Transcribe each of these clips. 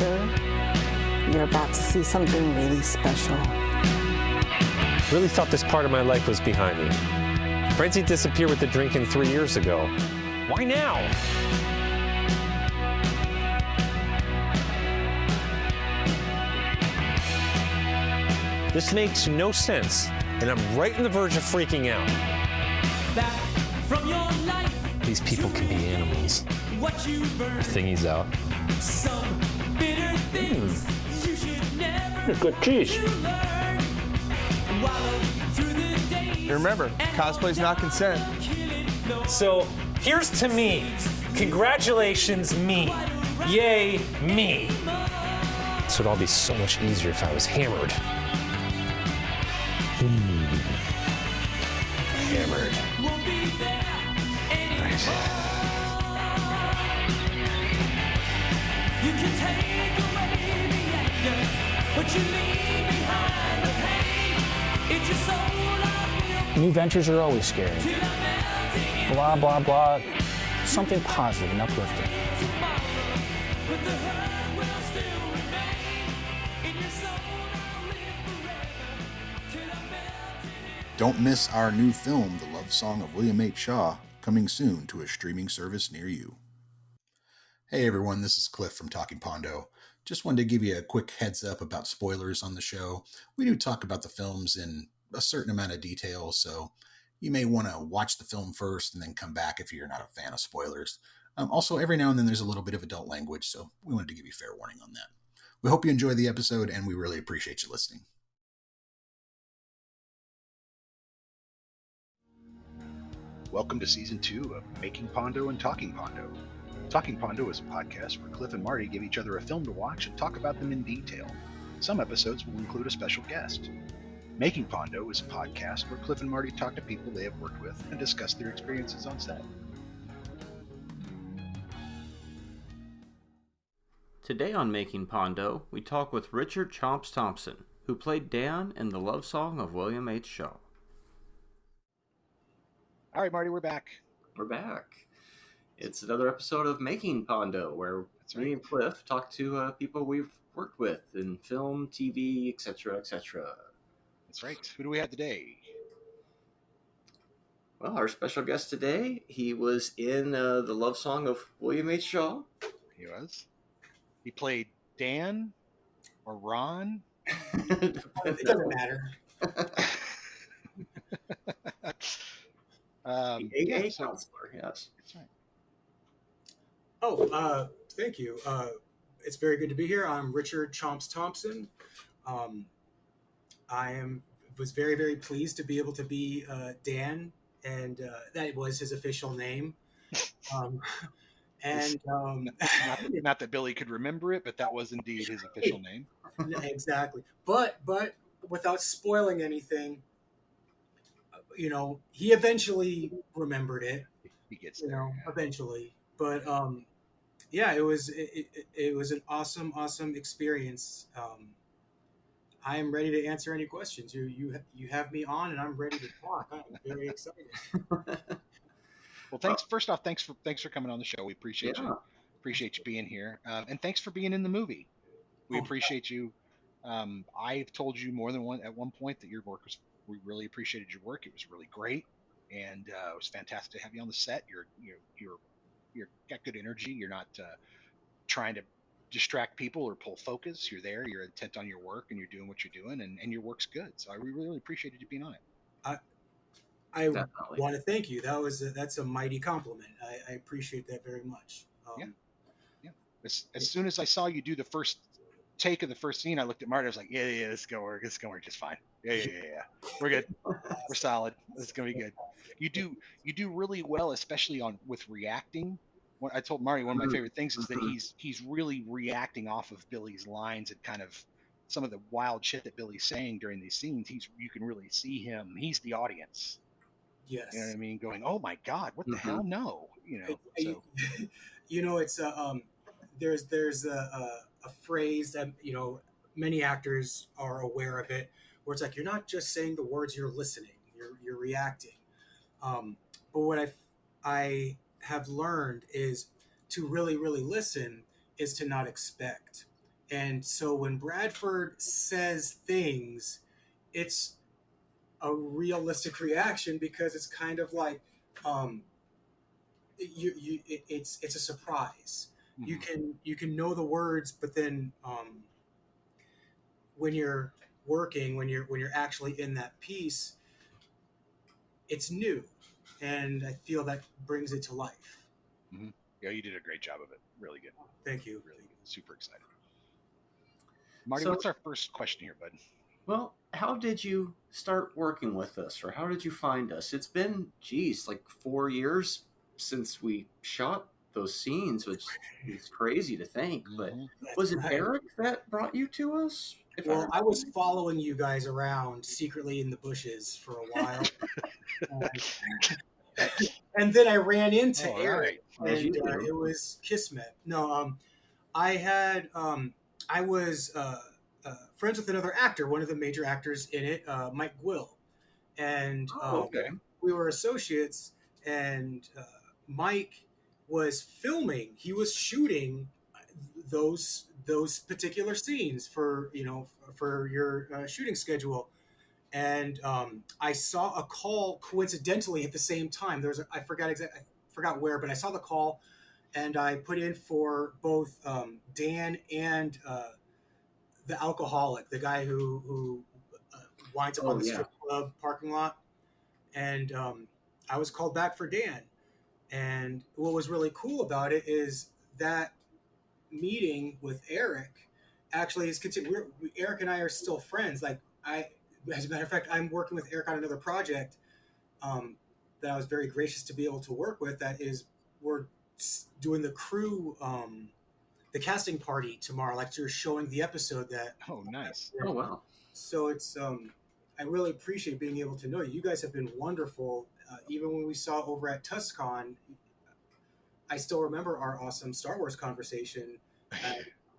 sir. You're about to see something really special. Really thought this part of my life was behind me. Frenzy disappeared with the drinking 3 years ago. Why now? This makes no sense, and I'm right on the verge of freaking out. Back from your life. These people can be animals. What you burn. Thingy's out. Some bitter things you should never. Good cheese. Learn. Wallow through the days. Remember, cosplay's not consent. So here's to me. Congratulations, me. Yay, me. This would all be so much easier if I was hammered. Hammered. Won't be there Right. You can take away the anger, but you leave behind the pain. It's your soul I will. New ventures are always scary. Till I'm melting Blah, blah, blah. Something positive and uplifting. tomorrow, but the hurt will still remain. In your soul I'll live forever. Till I'm melting in. Don't miss our new film, The Love Song of William H. Shaw, coming soon to a streaming service near you. Hey everyone, this is Cliff from Talking Pondo. Just wanted to give you a quick heads up about spoilers on the show. We do talk about the films in a certain amount of detail, so you may want to watch the film first and then come back if you're not a fan of spoilers. Also, every now and then there's a little bit of adult language, so we wanted to give you fair warning on that. We hope you enjoy the episode, and we really appreciate you listening. Welcome to Season 2 of Making Pondo and Talking Pondo. Talking Pondo is a podcast where Cliff and Marty give each other a film to watch and talk about them in detail. Some episodes will include a special guest. Making Pondo is a podcast where Cliff and Marty talk to people they have worked with and discuss their experiences on set. Today on Making Pondo, we talk with Richard Chomps Thompson, who played Dan in The Love Song of William H. Shaw. All right, Marty, we're back. We're back. It's another episode of Making Pondo, where me and Cliff talk to people we've worked with in film, TV, etc., etc. That's right. Who do we have today? Well, our special guest today, he was in The Love Song of William H. Shaw. He was. He played Dan or Ron. It doesn't matter. Counselor, yes. That's right. Oh, thank you. It's very good to be here. I'm Richard Chomps Thompson. Was very, very pleased to be able to be Dan, and that was his official name. Not that Billy could remember it, but that was indeed his official name. Exactly. But without spoiling anything, he eventually remembered it. He gets there. Eventually. But yeah, it was an awesome experience. I am ready to answer any questions. You have me on, and I'm ready to talk. I'm very excited. Well, thanks. First off, thanks for coming on the show. We appreciate you. Appreciate you being here, and thanks for being in the movie. We appreciate you. I've told you more than at one point that your work was. We really appreciated your work. It was really great, and it was fantastic to have you on the set. You're got good energy. You're not trying to distract people or pull focus. You're there. You're intent on your work, and you're doing what you're doing, and your work's good. So I really appreciated you being on it. I want to thank you. That's a mighty compliment. I appreciate that very much. Yeah. As soon as I saw you do the first take of the first scene, I looked at Marty. I was like, yeah, this is gonna work. It's gonna work just fine. Yeah. We're good. We're solid. This is gonna be good. You do really well, especially with reacting. I told Marty one of my favorite things is that he's really reacting off of Billy's lines and kind of some of the wild shit that Billy's saying during these scenes. You can really see him. He's the audience. Yes. You know what I mean? Going, oh my God, what the hell? No. It's there's a phrase that many actors are aware of it, where it's like you're not just saying the words, you're listening, you're reacting. But what I have learned is to really, really listen is to not expect. And so when Bradford says things, it's a realistic reaction because it's kind of like it's a surprise. You can know the words, but then when you're working, when you're actually in that piece, it's new, and I feel that brings it to life. Yeah, you did a great job of it. Really good. Thank you. Really good. Super excited. Marty, So- what's our first question here, bud? Well, how did you start working with us, or how did you find us? It's been, like 4 years since we shot those scenes, which is crazy to think. But was it right. Eric that brought you to us? Well, I was following you guys around secretly in the bushes for a while. And then I ran into All Eric, right. As you and do. it was Kismet. No, I was friends with another actor, one of the major actors in it, Mike Gwill, and Okay. we were associates. And Mike was filming; he was shooting those particular scenes for your shooting schedule. And I saw a call coincidentally at the same time. I forgot where, but I saw the call, and I put in for both Dan and the alcoholic, the guy who winds up on the strip club parking lot. And I was called back for Dan. And what was really cool about it is that meeting with Eric actually is continued. Eric and I are still friends. As a matter of fact, I'm working with Eric on another project that I was very gracious to be able to work with. We're doing the crew, the casting party tomorrow. Like you're showing the episode that. Oh, nice. Oh, wow. So it's I really appreciate being able to know you. You guys have been wonderful. Even when we saw over at TusCon, I still remember our awesome Star Wars conversation.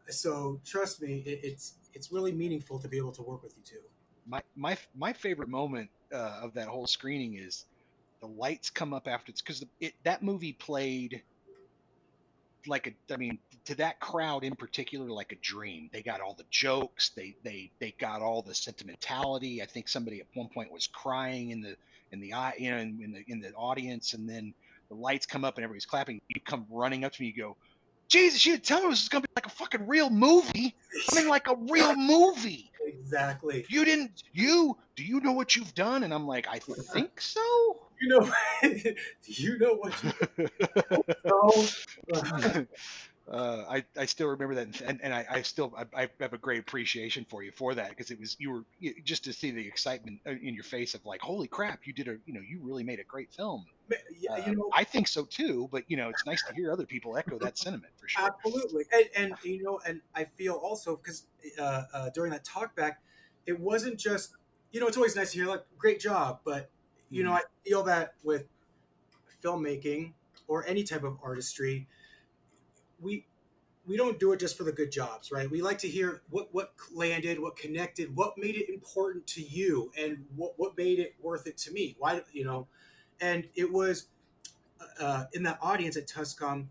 So trust me, it's really meaningful to be able to work with you too. My favorite moment of that whole screening is the lights come up after it's because that movie played to that crowd in particular like a dream. They got all the jokes, they got all the sentimentality. I think somebody at one point was crying in the audience, and then the lights come up and everybody's clapping. You come running up to me, you go, Jesus, you didn't tell me this was gonna be like a fucking real movie. I mean, like a real movie. Exactly. Do you know what you've done? And I'm like, I think so. Do you know what you I still remember that, and I have a great appreciation for you for that, because just to see the excitement in your face of like, holy crap, you really made a great film. Yeah, I think so too, but it's nice to hear other people echo that sentiment for sure. Absolutely. And I feel also because during that talk back, it wasn't just, it's always nice to hear like, great job. But, I feel that with filmmaking or any type of artistry, we don't do it just for the good jobs, right? We like to hear what landed, what connected, what made it important to you, and what made it worth it to me. Why, and it was in that audience at TusCon,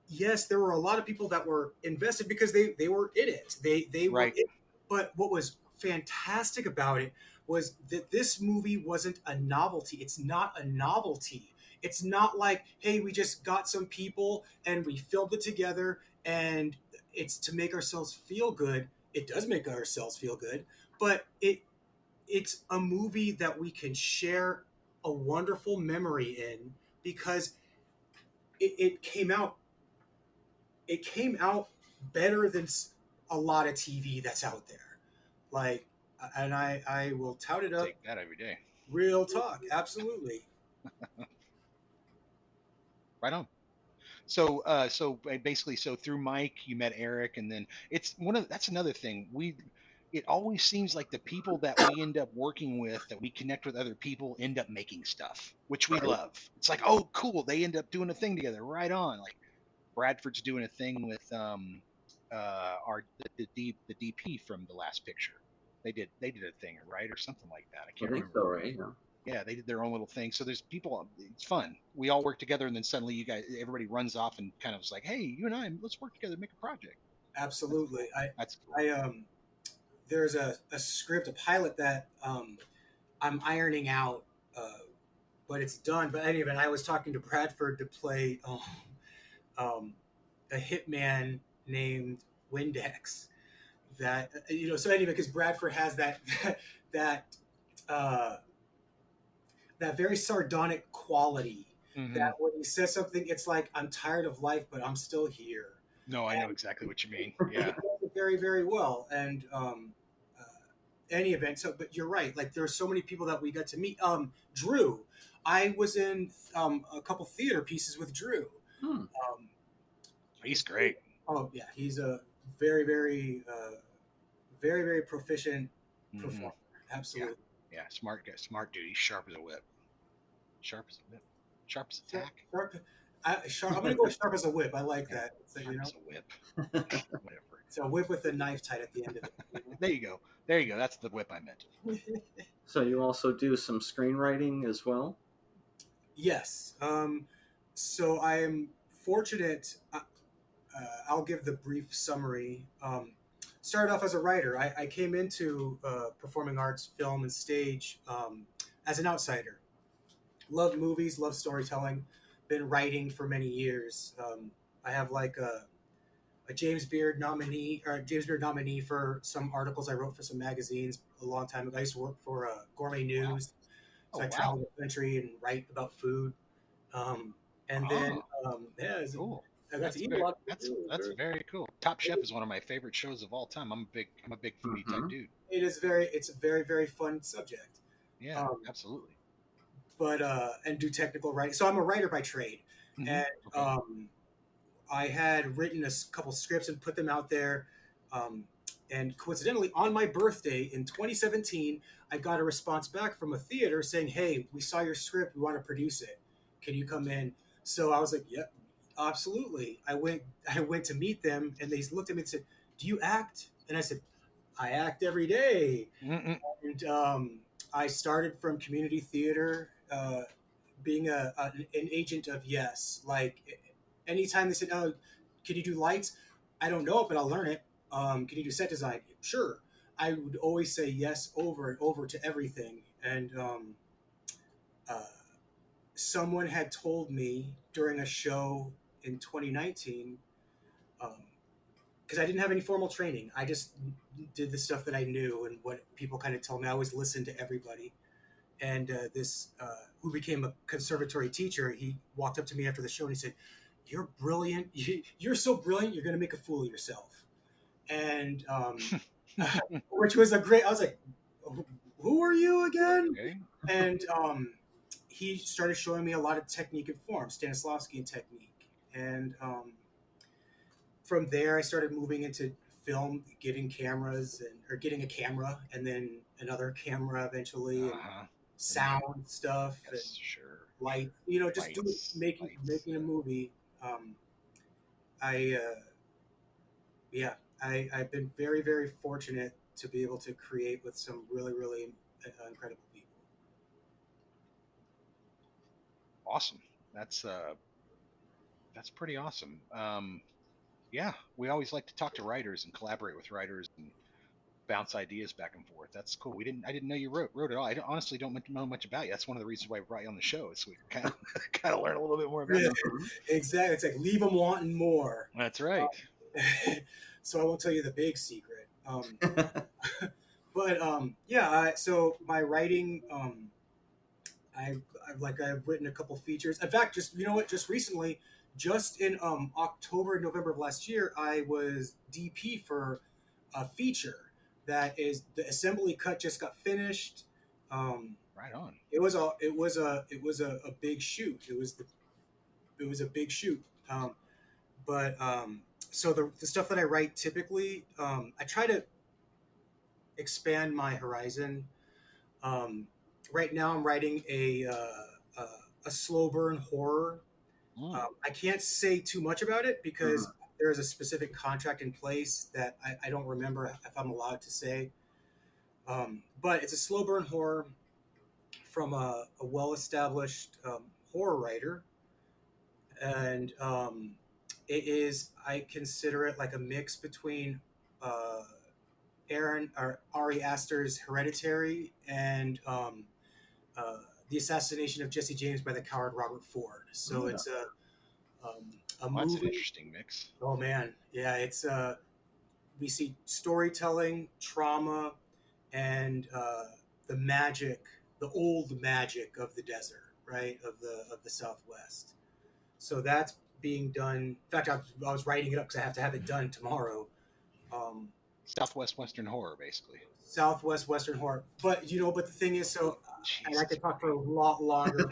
yes, there were a lot of people that were invested because they were in it. They were Right. in it. But what was fantastic about it was that this movie wasn't a novelty. It's not a novelty. It's not like, hey, we just got some people and we filmed it together and it's to make ourselves feel good. It does make ourselves feel good, but it's a movie that we can share a wonderful memory in because it came out better than a lot of TV that's out there. Like, and I will tout it up. Take that every day. Real talk, absolutely. Right on. So basically, through Mike, you met Eric, and then that's another thing. It always seems like the people that we end up working with, that we connect with other people, end up making stuff, which we love. It's like, oh, cool, they end up doing a thing together. Right on. Like Bradford's doing a thing with the DP from the last picture. They did a thing, right, or something like that. I can't remember. So, right? Yeah, they did their own little thing. So there's people. It's fun. We all work together, and then suddenly everybody runs off and kind of is like, hey, you and I, let's work together, make a project. Absolutely. That's cool. There's a script, a pilot that I'm ironing out, but it's done. But anyway, I was talking to Bradford to play a hitman named Windex. That so anyway, because Bradford has that uh, that very sardonic quality. Mhm. That when he says something, it's like I'm tired of life, but I'm still here. No, I know exactly what you mean. Yeah. He does it very, very well. And any event. So, but you're right. Like there are so many people that we got to meet. Drew, I was in a couple theater pieces with Drew. Hmm. He's great. Oh yeah, he's a very, very, very, very proficient Mhm. performer. Absolutely. Yeah, smart guy, smart dude. He's sharp as a whip. Sharp as a whip. Sharp as a tack. Sharp, I'm gonna go with sharp as a whip. I like that. So, Sharp as a whip. Whatever. it's a whip with a knife tied at the end of it. There you go. There you go. That's the whip I meant. So you also do some screenwriting as well? Yes. So I am fortunate. I'll give the brief summary. Started off as a writer. I came into performing arts, film, and stage as an outsider. Love movies, love storytelling. Been writing for many years. I have like a James Beard nominee for some articles I wrote for some magazines a long time ago. I used to work for Gourmet News, so Oh, I wow. travel the country and write about food. And then it's- Cool. I got That's to eat very, a lot. that's very cool. Top Chef is one of my favorite shows of all time. I'm a big foodie type Mhm. dude. It's a very, very fun subject. Yeah, Um, absolutely. But and do technical writing. So I'm a writer by trade, Mhm. and Okay. I had written a couple scripts and put them out there. And coincidentally, on my birthday in 2017, I got a response back from a theater saying, "Hey, we saw your script. We want to produce it. Can you come in?" So I was like, "Yep, absolutely." I went to meet them, and they looked at me and said, "Do you act?" And I said, "I act every day." Mm-mm. And I started from community theater, being an agent of yes. Like anytime they said, "Oh, can you do lights?" I don't know it, but I'll learn it. Can you do set design? Sure. I would always say yes over and over to everything. And uh, someone had told me during a show in 2019, because I didn't have any formal training. I just did the stuff that I knew and what people kind of told me. I always listened to everybody. And this, who became a conservatory teacher, he walked up to me after the show and he said, "You're brilliant. You're so brilliant. You're going to make a fool of yourself." And which was a great. I was like, "Who are you again?" Okay. And he started showing me a lot of technique and form, Stanislavski technique, and from there I started moving into film, getting cameras or getting a camera and then another camera eventually, and Uh-huh. sound stuff, Yes, sure. light, just Lights, making a movie. I I've been very, very fortunate to be able to create with some really, really incredible people. Awesome. That's pretty awesome. Yeah, we always like to talk to writers and collaborate with writers and bounce ideas back and forth. That's cool. I didn't know you wrote at all. Honestly don't know much about you. That's one of the reasons why I brought you on the show. Is we kind of kind of learn a little bit more about Yeah, you. exactly. It's like leave them wanting more. That's right. So I won't tell you the big secret. But so my writing, I've written a couple features. In fact, just recently, just in October, November of last year, I was DP for a feature that is the assembly cut just got finished. Right on. It was a big shoot. It was a big shoot. So the stuff that I write typically, I try to expand my horizon. Right now, I'm writing a slow burn horror. I can't say too much about it because there is a specific contract in place that I don't remember if I'm allowed to say. But it's a slow burn horror from a well established horror writer, and it is. I consider it like a mix between Ari Aster's Hereditary and the assassination of Jesse James by the coward Robert Ford. So it's a Well, that's an movie. interesting mix. Oh man, yeah, it's we see storytelling, trauma, and the magic, the old magic of the desert, right, of the Southwest. So that's being done. In fact, I was writing it up because I have to have it done tomorrow. Um, Southwest Western horror, basically. Southwest Western horror, but but the thing is, so and I could talk for a lot longer.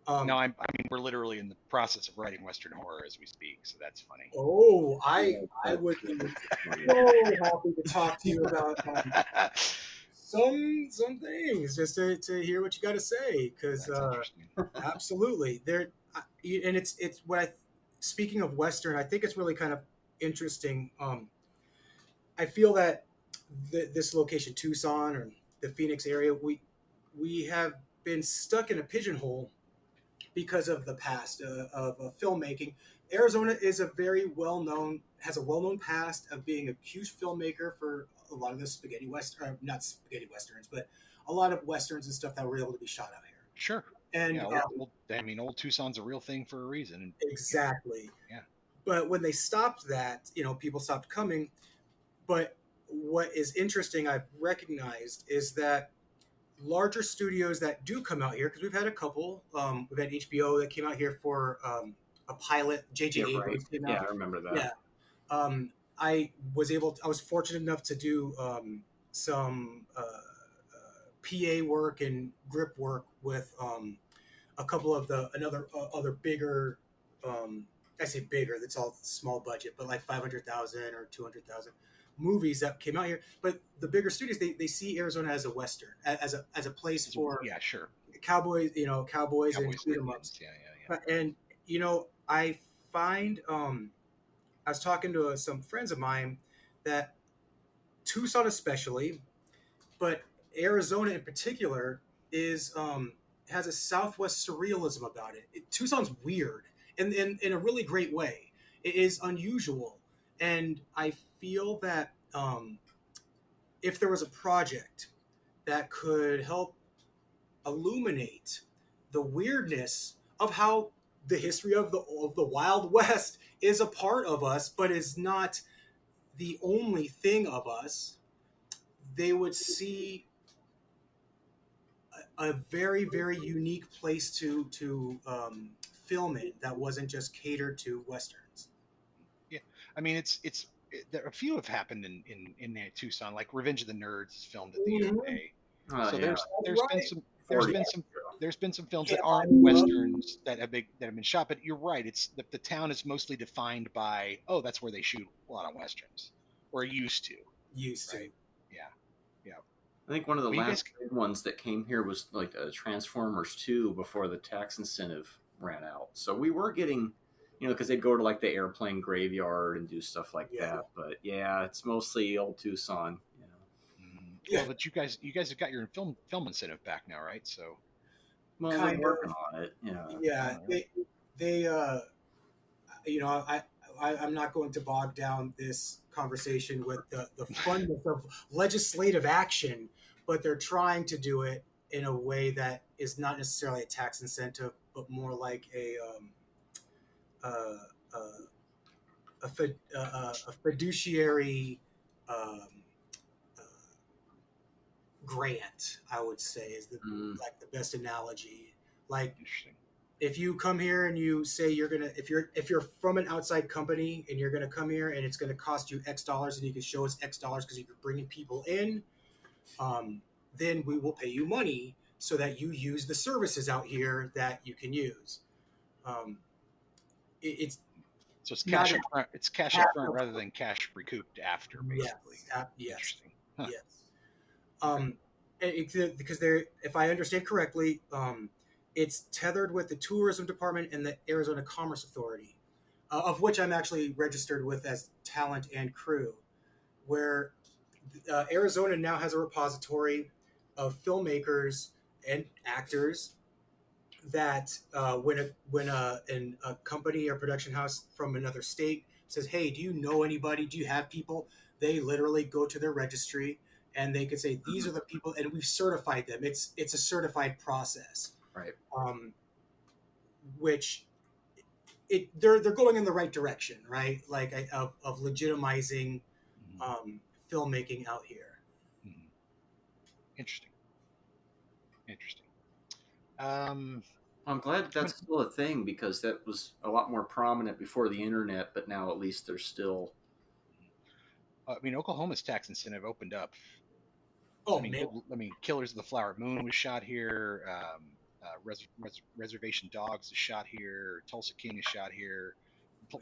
No, I mean we're literally in the process of writing Western horror as we speak, so that's funny. Oh, I would be so happy to talk to you about some things, just to hear what you got to say, because That's interesting. absolutely there, and it's what I. Speaking of Western, I think it's really kind of interesting. I feel that this location, Tucson or the Phoenix area, we have been stuck in a pigeonhole because of the past of filmmaking. Arizona is has a well-known past of being a huge filmmaker for a lot of the spaghetti western, not spaghetti westerns, but a lot of westerns and stuff that were able to be shot out here. Sure. And yeah, old Tucson's a real thing for a reason. Exactly. Yeah. But when they stopped that, people stopped coming. But what is interesting, I've recognized, is that larger studios that do come out here, because we've had a couple. We've had HBO that came out here for a pilot. J.J. Abrams came out. Yeah, I remember that. Yeah. I was fortunate enough to do some PA work and grip work with a couple of other bigger. I say bigger. That's all small budget, but like 500,000 or 200,000 movies that came out here. But the bigger studios, they see Arizona as a Western, as a place for sure, cowboys, cowboys and shoot 'em ups. Yeah. And I find I was talking to some friends of mine that Tucson especially, but Arizona in particular is has a Southwest surrealism about it. Tucson's weird in a really great way. It is unusual, and I feel that if there was a project that could help illuminate the weirdness of how the history of the Wild West is a part of us, but is not the only thing of us, they would see a very, very unique place to film it that wasn't just catered to Westerns. Yeah, I mean a few have happened in Tucson, like Revenge of the Nerds is filmed at the UA. So there's been some films that aren't westerns that have been shot, but you're right. It's the town is mostly defined by that's where they shoot a lot of westerns, or used to. Right? Yeah. I think one of the last big ones that came here was like Transformers 2 before the tax incentive ran out. So we were getting, because they'd go to like the airplane graveyard and do stuff like that. But yeah, it's mostly old Tucson. Yeah, well, but you guys have got your film incentive back now, right? So. Well, we're working on it. Yeah, they I'm not going to bog down this conversation with the funness of legislative action, but they're trying to do it in a way that is not necessarily a tax incentive, but more like a fiduciary grant, I would say, is the best analogy. Like, if you come here and you say if you're from an outside company and you're gonna come here and it's gonna cost you X dollars and you can show us X dollars because you're bringing people in, then we will pay you money so that you use the services out here that you can use. It's cash up front. It's cash up front rather than cash recouped after, basically. Yes. Interesting. Huh. Yes. Because if I understand correctly, it's tethered with the tourism department and the Arizona Commerce Authority, of which I'm actually registered with as talent and crew, where Arizona now has a repository of filmmakers and actors that when a company or production house from another state says, "Hey, do you know anybody? Do you have people?" They literally go to their registry and they could say, "These are the people," and we've certified them. It's a certified process, Right. which they're going in the right direction, right? Like of legitimizing filmmaking out here. Mhm. Interesting. I'm glad that's still a thing because that was a lot more prominent before the internet, but now at least there's still. I mean, Oklahoma's tax incentive opened up. Oh, I mean, man. Killers of the Flower Moon was shot here. Reservation Dogs is shot here. Tulsa King is shot here.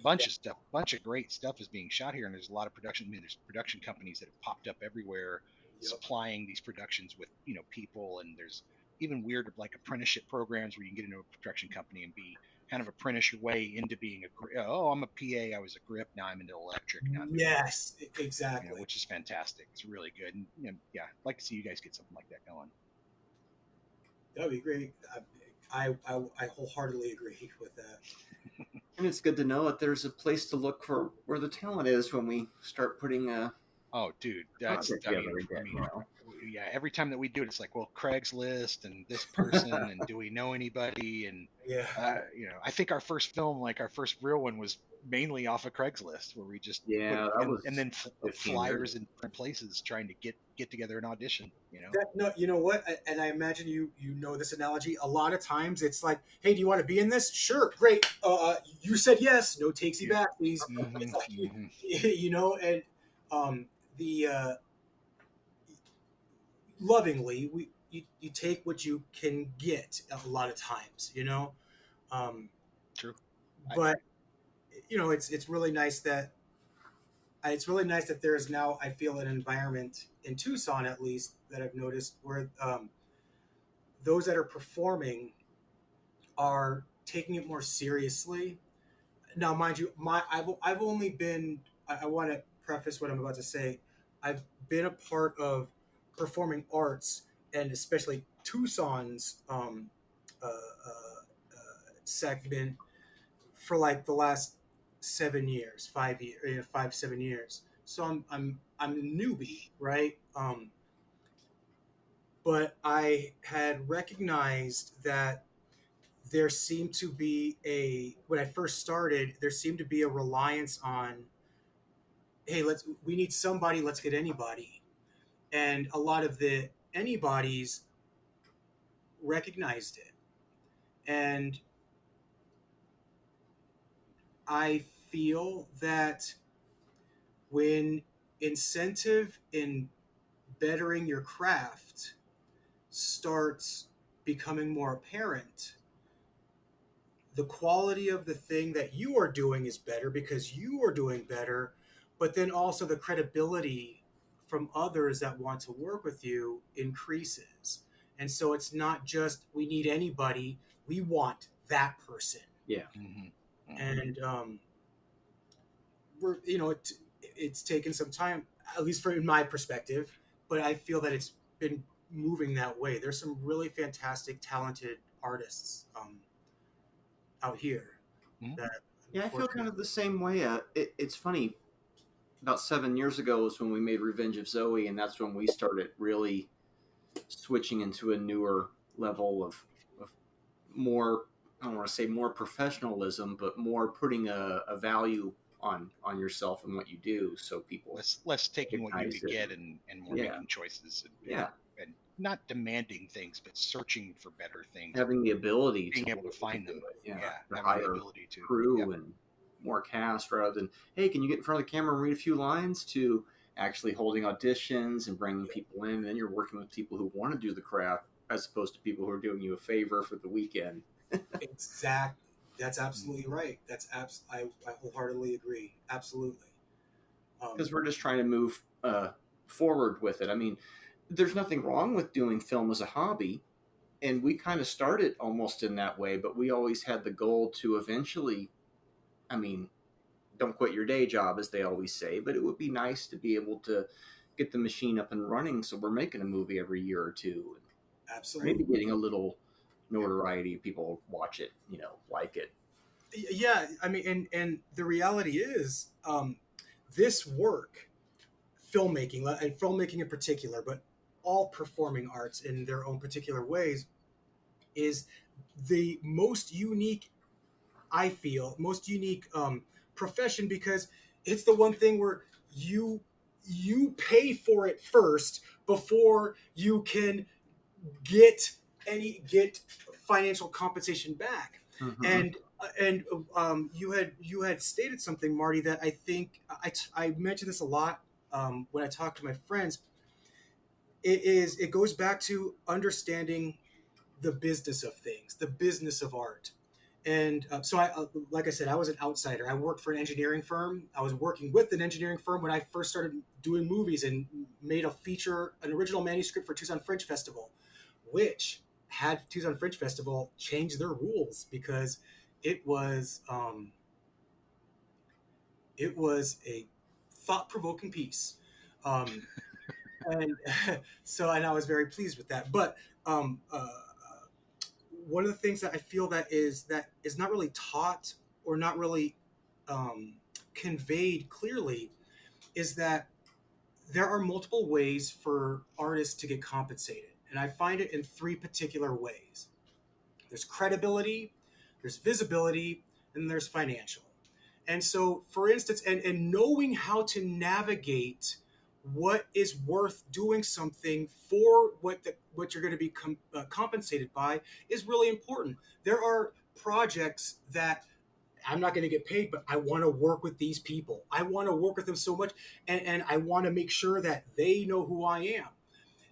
Bunch of stuff, bunch of great stuff is being shot here, and there's a lot of production. I mean, there's production companies that have popped up everywhere, supplying these productions with people, and there's even weird like apprenticeship programs where you can get into a production company and be kind of apprentice your way into being I'm a PA, I was a grip, now I'm into electric. Now Yes, exactly. which is fantastic. It's really good, and yeah, I'd like to see you guys get something like that going. That would be great. I wholeheartedly agree with that. And it's good to know that there's a place to look for where the talent is when we start putting a. Oh, dude, that's yeah. Every time that we do it, it's like, well, Craigslist and this person, and do we know anybody? And I think our first film, like our first real one, was mainly off of Craigslist, where we just and then flyers in different places trying to get together an audition. You know what? And I imagine you know this analogy. A lot of times it's like, hey, do you want to be in this? Sure, great. You said yes. No takesy back, please. It's like, and the lovingly you take what you can get a lot of times, True. But it's really nice that there is now, I feel, an environment in Tucson, at least, that I've noticed where those that are performing are taking it more seriously. Now, mind you, I've only been. I want to preface what I'm about to say. I've been a part of performing arts, and especially Tucson's segment for like the last 7 years, 7 years. So I'm a newbie, right? But I had recognized that there seemed to be when I first started, there seemed to be a reliance on, hey, we need somebody, let's get anybody. And a lot of the anybody's recognized it. And I feel that when incentive in bettering your craft starts becoming more apparent, the quality of the thing that you are doing is better because you are doing better, but then also the credibility from others that want to work with you increases. And so it's not just we need anybody, we want that person. Yeah. Mm-hmm. And we're it's taken some time, at least in my perspective, but I feel that it's been moving that way. There's some really fantastic, talented artists out here. Mm-hmm. I feel kind of the same way. It's funny. About 7 years ago was when we made Revenge of Zoe, and that's when we started really switching into a newer level of more, I don't want to say more professionalism, but more putting a value on yourself and what you do, so people less taking what you could get and more making choices. And not demanding things, but searching for better things. Having the ability, being able to find them. Having the ability to crew and more cast rather than, hey, can you get in front of the camera and read a few lines, to actually holding auditions and bringing people in. And then you're working with people who want to do the craft as opposed to people who are doing you a favor for the weekend. Exactly. That's absolutely right. I wholeheartedly agree. Absolutely. Because we're just trying to move forward with it. I mean, there's nothing wrong with doing film as a hobby. And we kind of started almost in that way, but we always had the goal to eventually, I mean, don't quit your day job, as they always say, but it would be nice to be able to get the machine up and running so we're making a movie every year or two. Absolutely. Maybe getting a little notoriety. People watch it, like it. Yeah, I mean, and the reality is, this work, filmmaking, and filmmaking in particular, but all performing arts in their own particular ways, is the most unique, I feel, most unique profession, because it's the one thing where you pay for it first before you can get get financial compensation back. Mhm. And you had stated something, Marty, that I think I mention this a lot when I talk to my friends. It goes back to understanding the business of things, the business of art. And so like I said, I was an outsider. I worked for an engineering firm. I was working with an engineering firm when I first started doing movies, and made an original manuscript for Tucson Fringe Festival, which had Tucson Fringe Festival change their rules because it was a thought-provoking piece. And and I was very pleased with that. But one of the things that I feel that is not really taught, or not really conveyed clearly, is that there are multiple ways for artists to get compensated, and I find it in three particular ways. There's credibility, there's visibility, and there's financial. And so, for instance, and knowing how to navigate what is worth doing something for, what you're going to be compensated by, is really important. There are projects that I'm not going to get paid, but I want to work with these people. I want to work with them so much, and I want to make sure that they know who I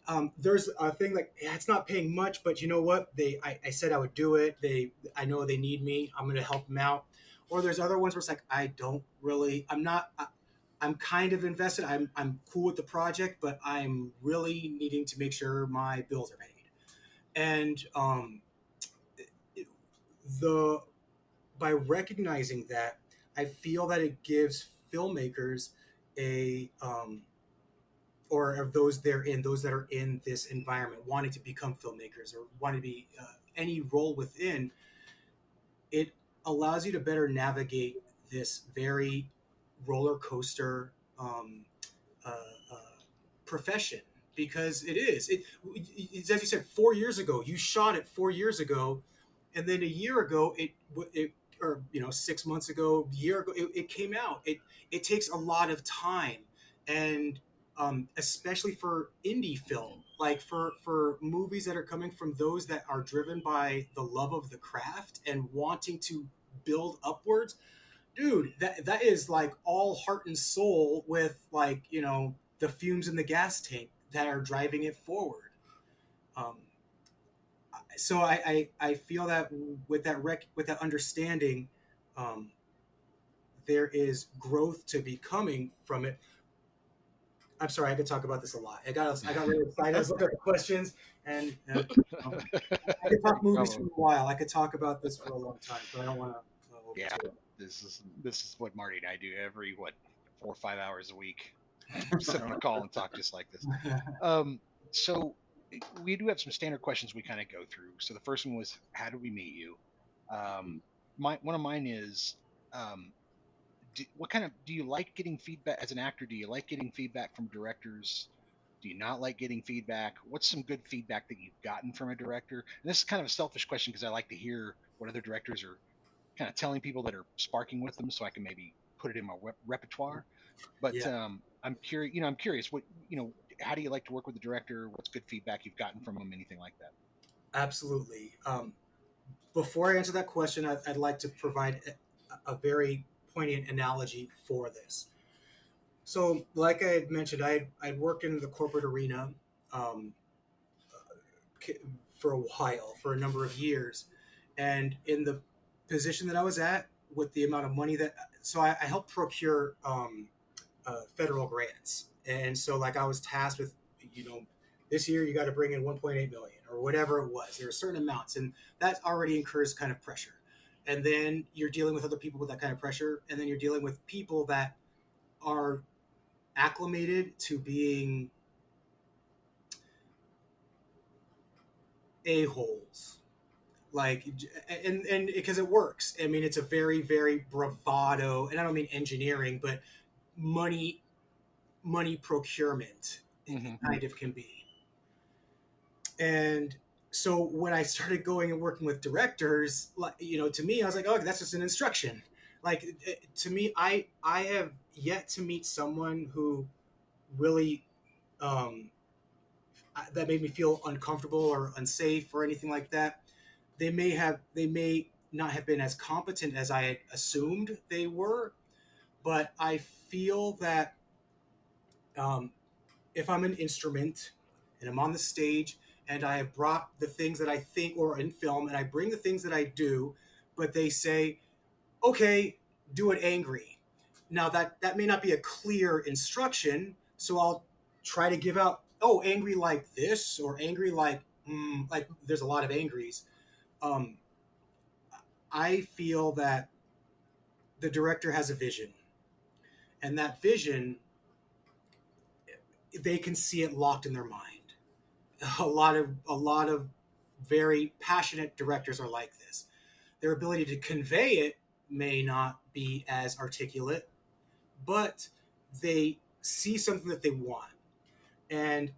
am. There's a thing like, yeah, it's not paying much, but you know what? I said I would do it. I know they need me. I'm going to help them out. Or there's other ones where it's like, I'm kind of invested. I'm cool with the project, but I'm really needing to make sure my bills are paid. And by recognizing that, I feel that it gives filmmakers or of those that are in this environment, wanting to become filmmakers or wanting to be any role within it, allows you to better navigate this very roller coaster uh, uh, profession, because it's, as you said, 4 years ago you shot it, 4 years ago, and then a year ago or 6 months ago, a year ago, it came out. It takes a lot of time, and especially for indie film, like for movies that are coming from those that are driven by the love of the craft and wanting to build upwards. Dude, that is like all heart and soul, with the fumes in the gas tank that are driving it forward. um, so I feel that with that understanding, um, there is growth to be coming from it. I'm sorry, I could talk about this a lot. I got really excited. I was looking at the questions, and I could talk movies for a while. I could talk about this for a long time, but I don't want to. Yeah, this is what Marty and I do every 4 or 5 hours a week. Sit on a call and talk just like this. So we do have some standard questions we kind of go through. So the first one was, how did we meet you? One of mine is, do you like getting feedback as an actor? Do you like getting feedback from directors? Do you not like getting feedback? What's some good feedback that you've gotten from a director? And this is kind of a selfish question, because I like to hear what other directors are kind of telling people that are sparking with them, so I can maybe put it in my repertoire. But Yeah. I'm curious. I'm curious. How do you like to work with the director? What's good feedback you've gotten from them? Anything like that? Absolutely. Before I answer that question, I'd like to provide a very poignant analogy for this. So, like I had mentioned, I'd worked in the corporate arena um, for a while, for a number of years, and in the position that I was at, with the amount of money so I helped procure federal grants, and so like I was tasked with, this year you got to bring in 1.8 million or whatever it was. There are certain amounts, and that already incurs kind of pressure. And then you're dealing with other people with that kind of pressure, and then you're dealing with people that are acclimated to being a-holes. like, and because it works. I mean, it's a very, very bravado, and I don't mean engineering, but money procurement kind of can be. And so when I started going and working with directors, like, to me, I was like, oh, that's just an instruction. Like, to me, I have yet to meet someone who really that made me feel uncomfortable or unsafe or anything like that. They may not have been as competent as I had assumed they were, but I feel that if I'm an instrument and I'm on the stage and I have brought the things that I think, or in film, and I bring the things that I do, but they say, okay, do it angry. Now that may not be a clear instruction, so I'll try to give out, oh, angry like this, or angry like there's a lot of angries. I feel that the director has a vision, and that vision, they can see it locked in their mind. A lot of very passionate directors are like this. Their ability to convey it may not be as articulate, but they see something that they want. And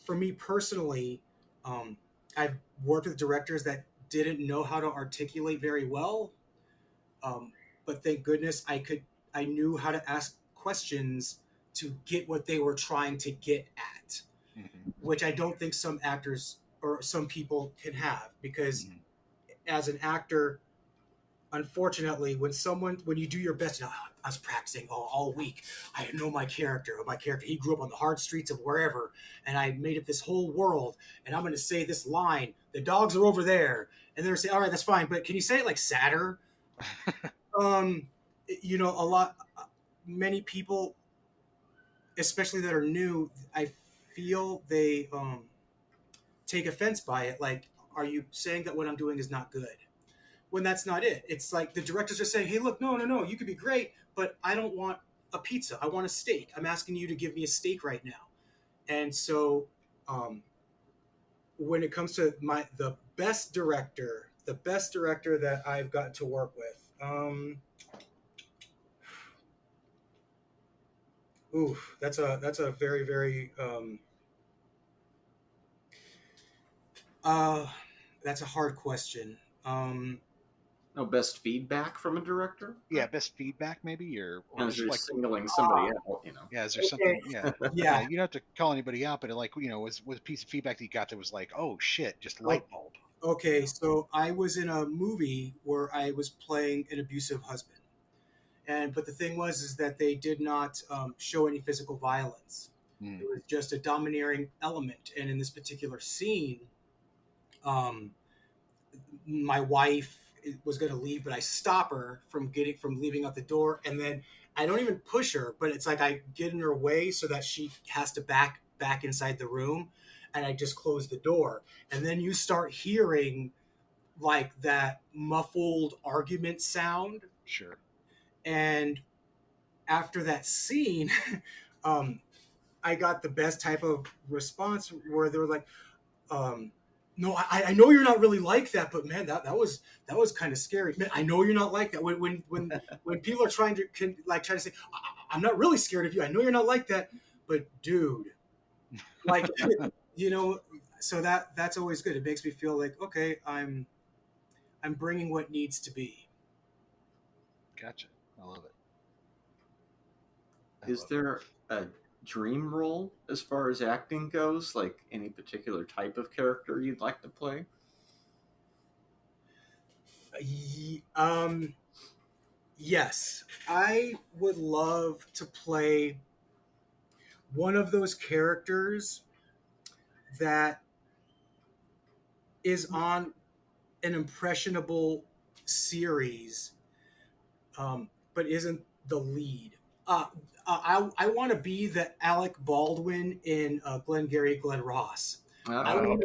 for me personally, I've worked with directors that didn't know how to articulate very well, but thank goodness I knew how to ask questions to get what they were trying to get at, which I don't think some actors or some people can have, because as an actor, unfortunately, when you do your best, I was practicing all week. I know my character. He grew up on the hard streets of wherever, and I made up this whole world, and I'm going to say this line. The dogs are over there. And they're saying, all right, that's fine, but can you say it like sadder? Many people, especially that are new, I feel they take offense by it. Like, are you saying that what I'm doing is not good? When that's not it. It's like the directors are saying, hey, look, no, you could be great, but I don't want a pizza. I want a steak. I'm asking you to give me a steak right now. And so when it comes to the best director that I've got to work with, that's a very, very that's a hard question. No, best feedback from a director? Yeah, best feedback maybe, or As just you're like singling somebody out, Yeah, is there something? Yeah, Yeah. You don't have to call anybody out, but was a piece of feedback that you got that was like, oh shit, just light bulb. Okay, so I was in a movie where I was playing an abusive husband, but the thing is that they did not show any physical violence. It was just a domineering element, and in this particular scene, my wife was going to leave, but I stop her from leaving out the door, and then I don't even push her, but it's like I get in her way so that she has to back inside the room, and I just close the door, and then you start hearing like that muffled argument sound. Sure. And after that scene, I got the best type of response where they were like, no, I know you're not really like that, but man, that was kind of scary. Man, I know you're not like that. When people are trying to say, I'm not really scared of you. I know you're not like that, but dude, like, so that's always good. It makes me feel like, okay, I'm bringing what needs to be. Gotcha. I love it. Is there a dream role as far as acting goes? Like any particular type of character you'd like to play? Yes, I would love to play one of those characters that is on an impressionable series, but isn't the lead. I want to be the Alec Baldwin in Glengarry Glen Ross. I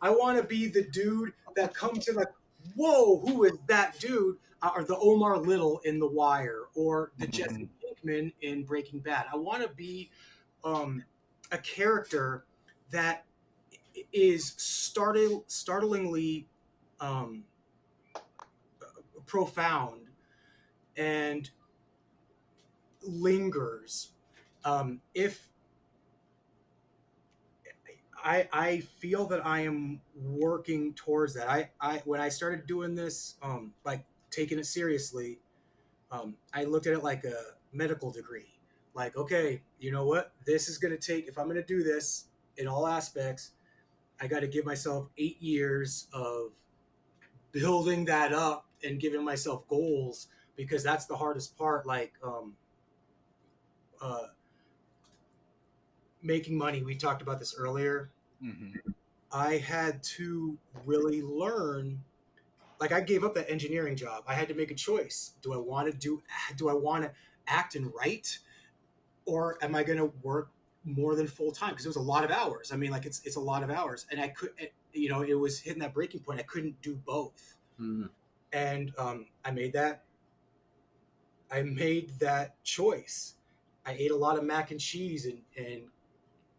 want to be the dude that comes in like, whoa, who is that dude? Or the Omar Little in The Wire, or the Jesse Pinkman in Breaking Bad. I want to be a character that is startlingly um, profound and lingers. If I feel that I am working towards that. I when I started doing this, like taking it seriously, I looked at it like a medical degree. Like, okay, you know what? This is going to take, if I'm going to do this in all aspects, I got to give myself 8 years of building that up and giving myself goals, because that's the hardest part. Like, uh, making money. We talked about this earlier. Mm-hmm. I had to really learn. Like, I gave up that engineering job. I had to make a choice. Do I want to act and write, or am I going to work more than full time? Because it was a lot of hours. I mean, like, it's a lot of hours, and I could, it was hitting that breaking point. I couldn't do both, and I made that choice. I ate a lot of mac and cheese and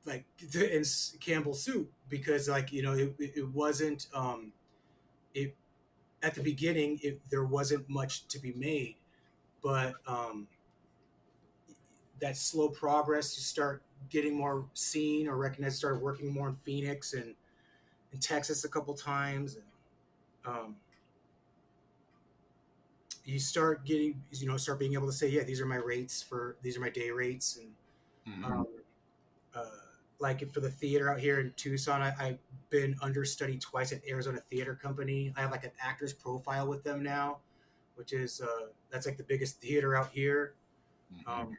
like and Campbell's soup, because, like, it wasn't it at the beginning, there wasn't much to be made, but that slow progress, you start getting more seen or recognized. Started working more in Phoenix and in Texas a couple times, and you start getting, start being able to say, yeah, these are my day rates, and Mm-hmm. uh, like for the theater out here in Tucson, I've been understudy twice at Arizona Theater Company. I have like an actor's profile with them now, which is that's like the biggest theater out here. Mm-hmm.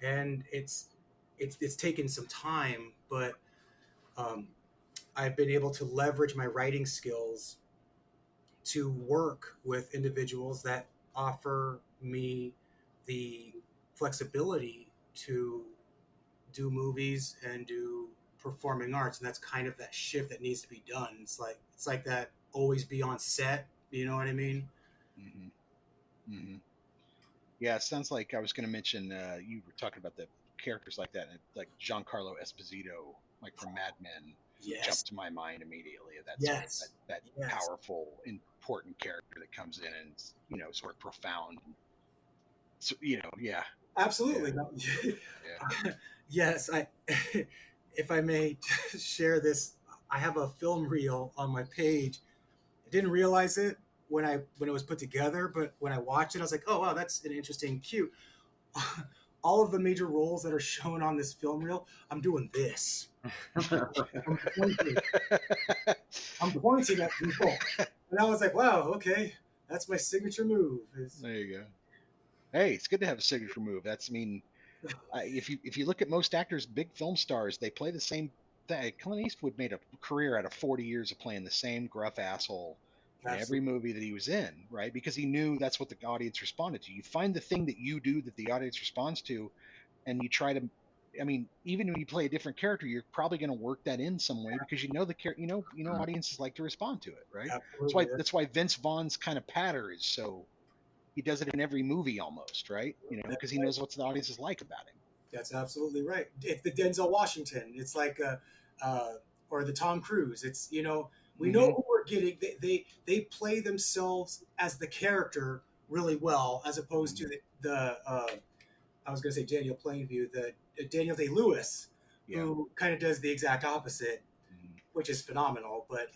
And it's taken some time, but I've been able to leverage my writing skills to work with individuals that offer me the flexibility to do movies and do performing arts. And that's kind of that shift that needs to be done. It's like that always be on set, you know what I mean? Mm-hmm. Mm-hmm. Yeah, it sounds like I was going to mention, you were talking about the characters like that, and like Giancarlo Esposito, like from Mad Men, Yes. jumped to my mind immediately. That sort of Yes. that Yes. powerful, important character that comes in and sort of profound. So, yeah, Absolutely. yeah. Yes, if I may share this, I have a film reel on my page. I didn't realize it when it was put together, but when I watched it, I was like, oh wow, that's an interesting cue. All of the major roles that are shown on this film reel, I'm doing this. I'm pointing at people, and I was like, wow, okay, that's my signature move. There you go. Hey, it's good to have a signature move. If you look at most actors, big film stars, they play the same thing. Clint Eastwood made a career out of 40 years of playing the same gruff asshole in every Absolutely. movie that he was in, right? Because he knew that's what the audience responded to. You find the thing that you do that the audience responds to, and you try to. I mean, even when you play a different character, you're probably going to work that in some way because you know the character. Audiences like to respond to it, right? Absolutely. That's why Vince Vaughn's kind of patter is so. He does it in every movie almost, right? Because he knows what the audience is like about him. That's absolutely right. It's the Denzel Washington. It's like or the Tom Cruise. It's we know who we're getting. They play themselves as the character really well, as opposed to the I was going to say Daniel Plainview, the Daniel Day Lewis, who kind of does the exact opposite, which is phenomenal. But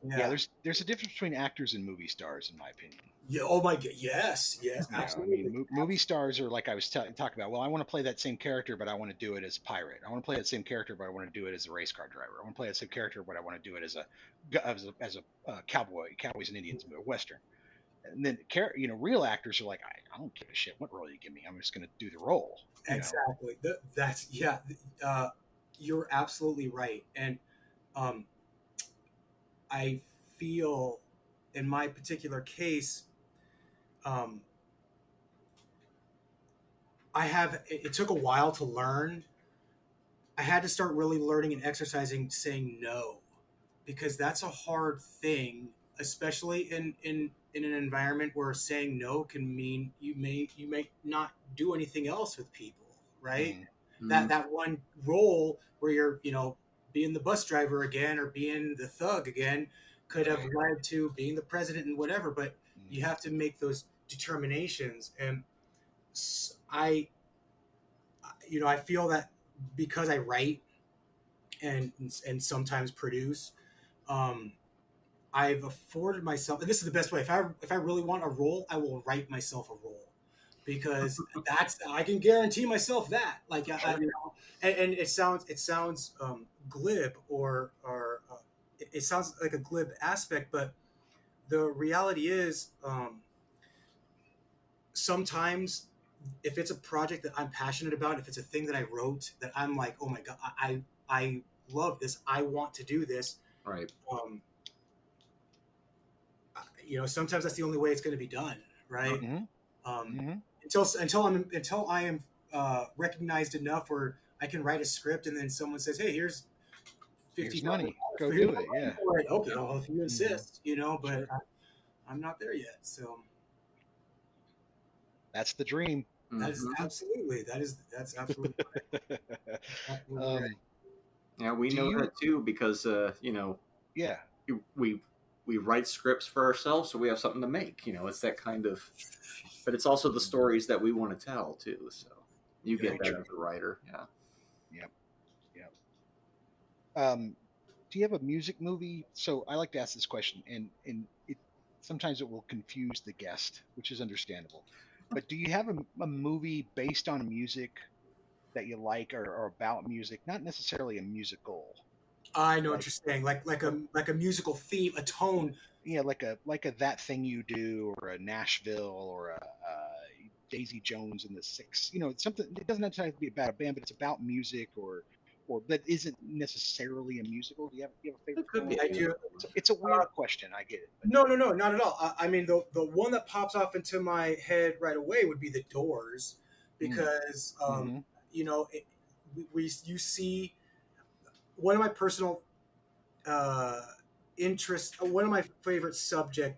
yeah, there's a difference between actors and movie stars, in my opinion. Yeah. Oh my God. Yes. Absolutely. I mean, movie stars are like I was talking about. Well, I want to play that same character, but I want to do it as a pirate. I want to play that same character, but I want to do it as a race car driver. I want to play that same character, but I want to do it as a cowboys and Indians, western. And then, real actors are like, I don't give a shit what role you give me. I'm just going to do the role. Exactly. That's yeah. You're absolutely right, and I feel in my particular case, it took a while to learn. I had to start really learning and exercising saying no, because that's a hard thing, especially in an environment where saying no can mean you may not do anything else with people, right? Mm-hmm. That one role where you're being the bus driver again or being the thug again could have led to being the president and whatever. But you have to make those determinations, and I feel that because I write and sometimes produce, I've afforded myself, and this is the best way. If I really want a role, I will write myself a role, because I can guarantee myself that. Like and it sounds glib or it sounds like a glib aspect, but the reality is sometimes if it's a project that I'm passionate about, if it's a thing that I wrote that I'm like, oh my god, I love this, I want to do this. Right. Sometimes that's the only way it's going to be done, right? Until I am recognized enough where I can write a script, and then someone says, "Hey, here's money, go do it." Yeah. Like, okay, well, if you insist, but I'm not there yet. So that's the dream. That's absolutely that's absolutely right. Absolutely right. Yeah, we know that too, because yeah, we write scripts for ourselves, so we have something to make. It's that kind of, but it's also the stories that we want to tell too. So you get that as a writer. Yeah. Yep. Do you have a music movie? So I like to ask this question, and sometimes it will confuse the guest, which is understandable. But do you have a movie based on music that you like, or about music, not necessarily a musical? I know what you're saying, like a musical theme, a tone. Yeah, like a That Thing You Do, or a Nashville, or a Daisy Jones and the Six. Something. It doesn't necessarily have to be about a band, but it's about music, or that isn't necessarily a musical. Do you have a favorite? It could be. I do. It's a weird question. I get it. No, not at all. I mean, the one that pops off into my head right away would be The Doors, because you see. One of my personal interests, one of my favorite subject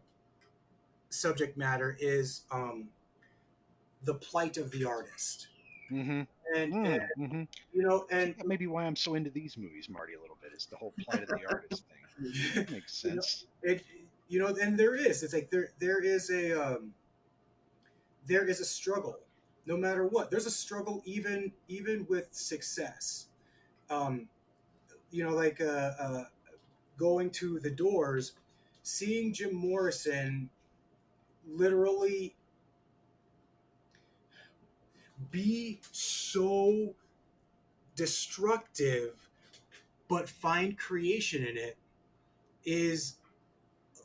matter is the plight of the artist. And that may be why I'm so into these movies, Marty, a little bit, is the whole plight of the artist thing. That makes sense. And it's like there is a struggle, no matter what. There's a struggle even with success. Going to The Doors, seeing Jim Morrison literally be so destructive but find creation in it is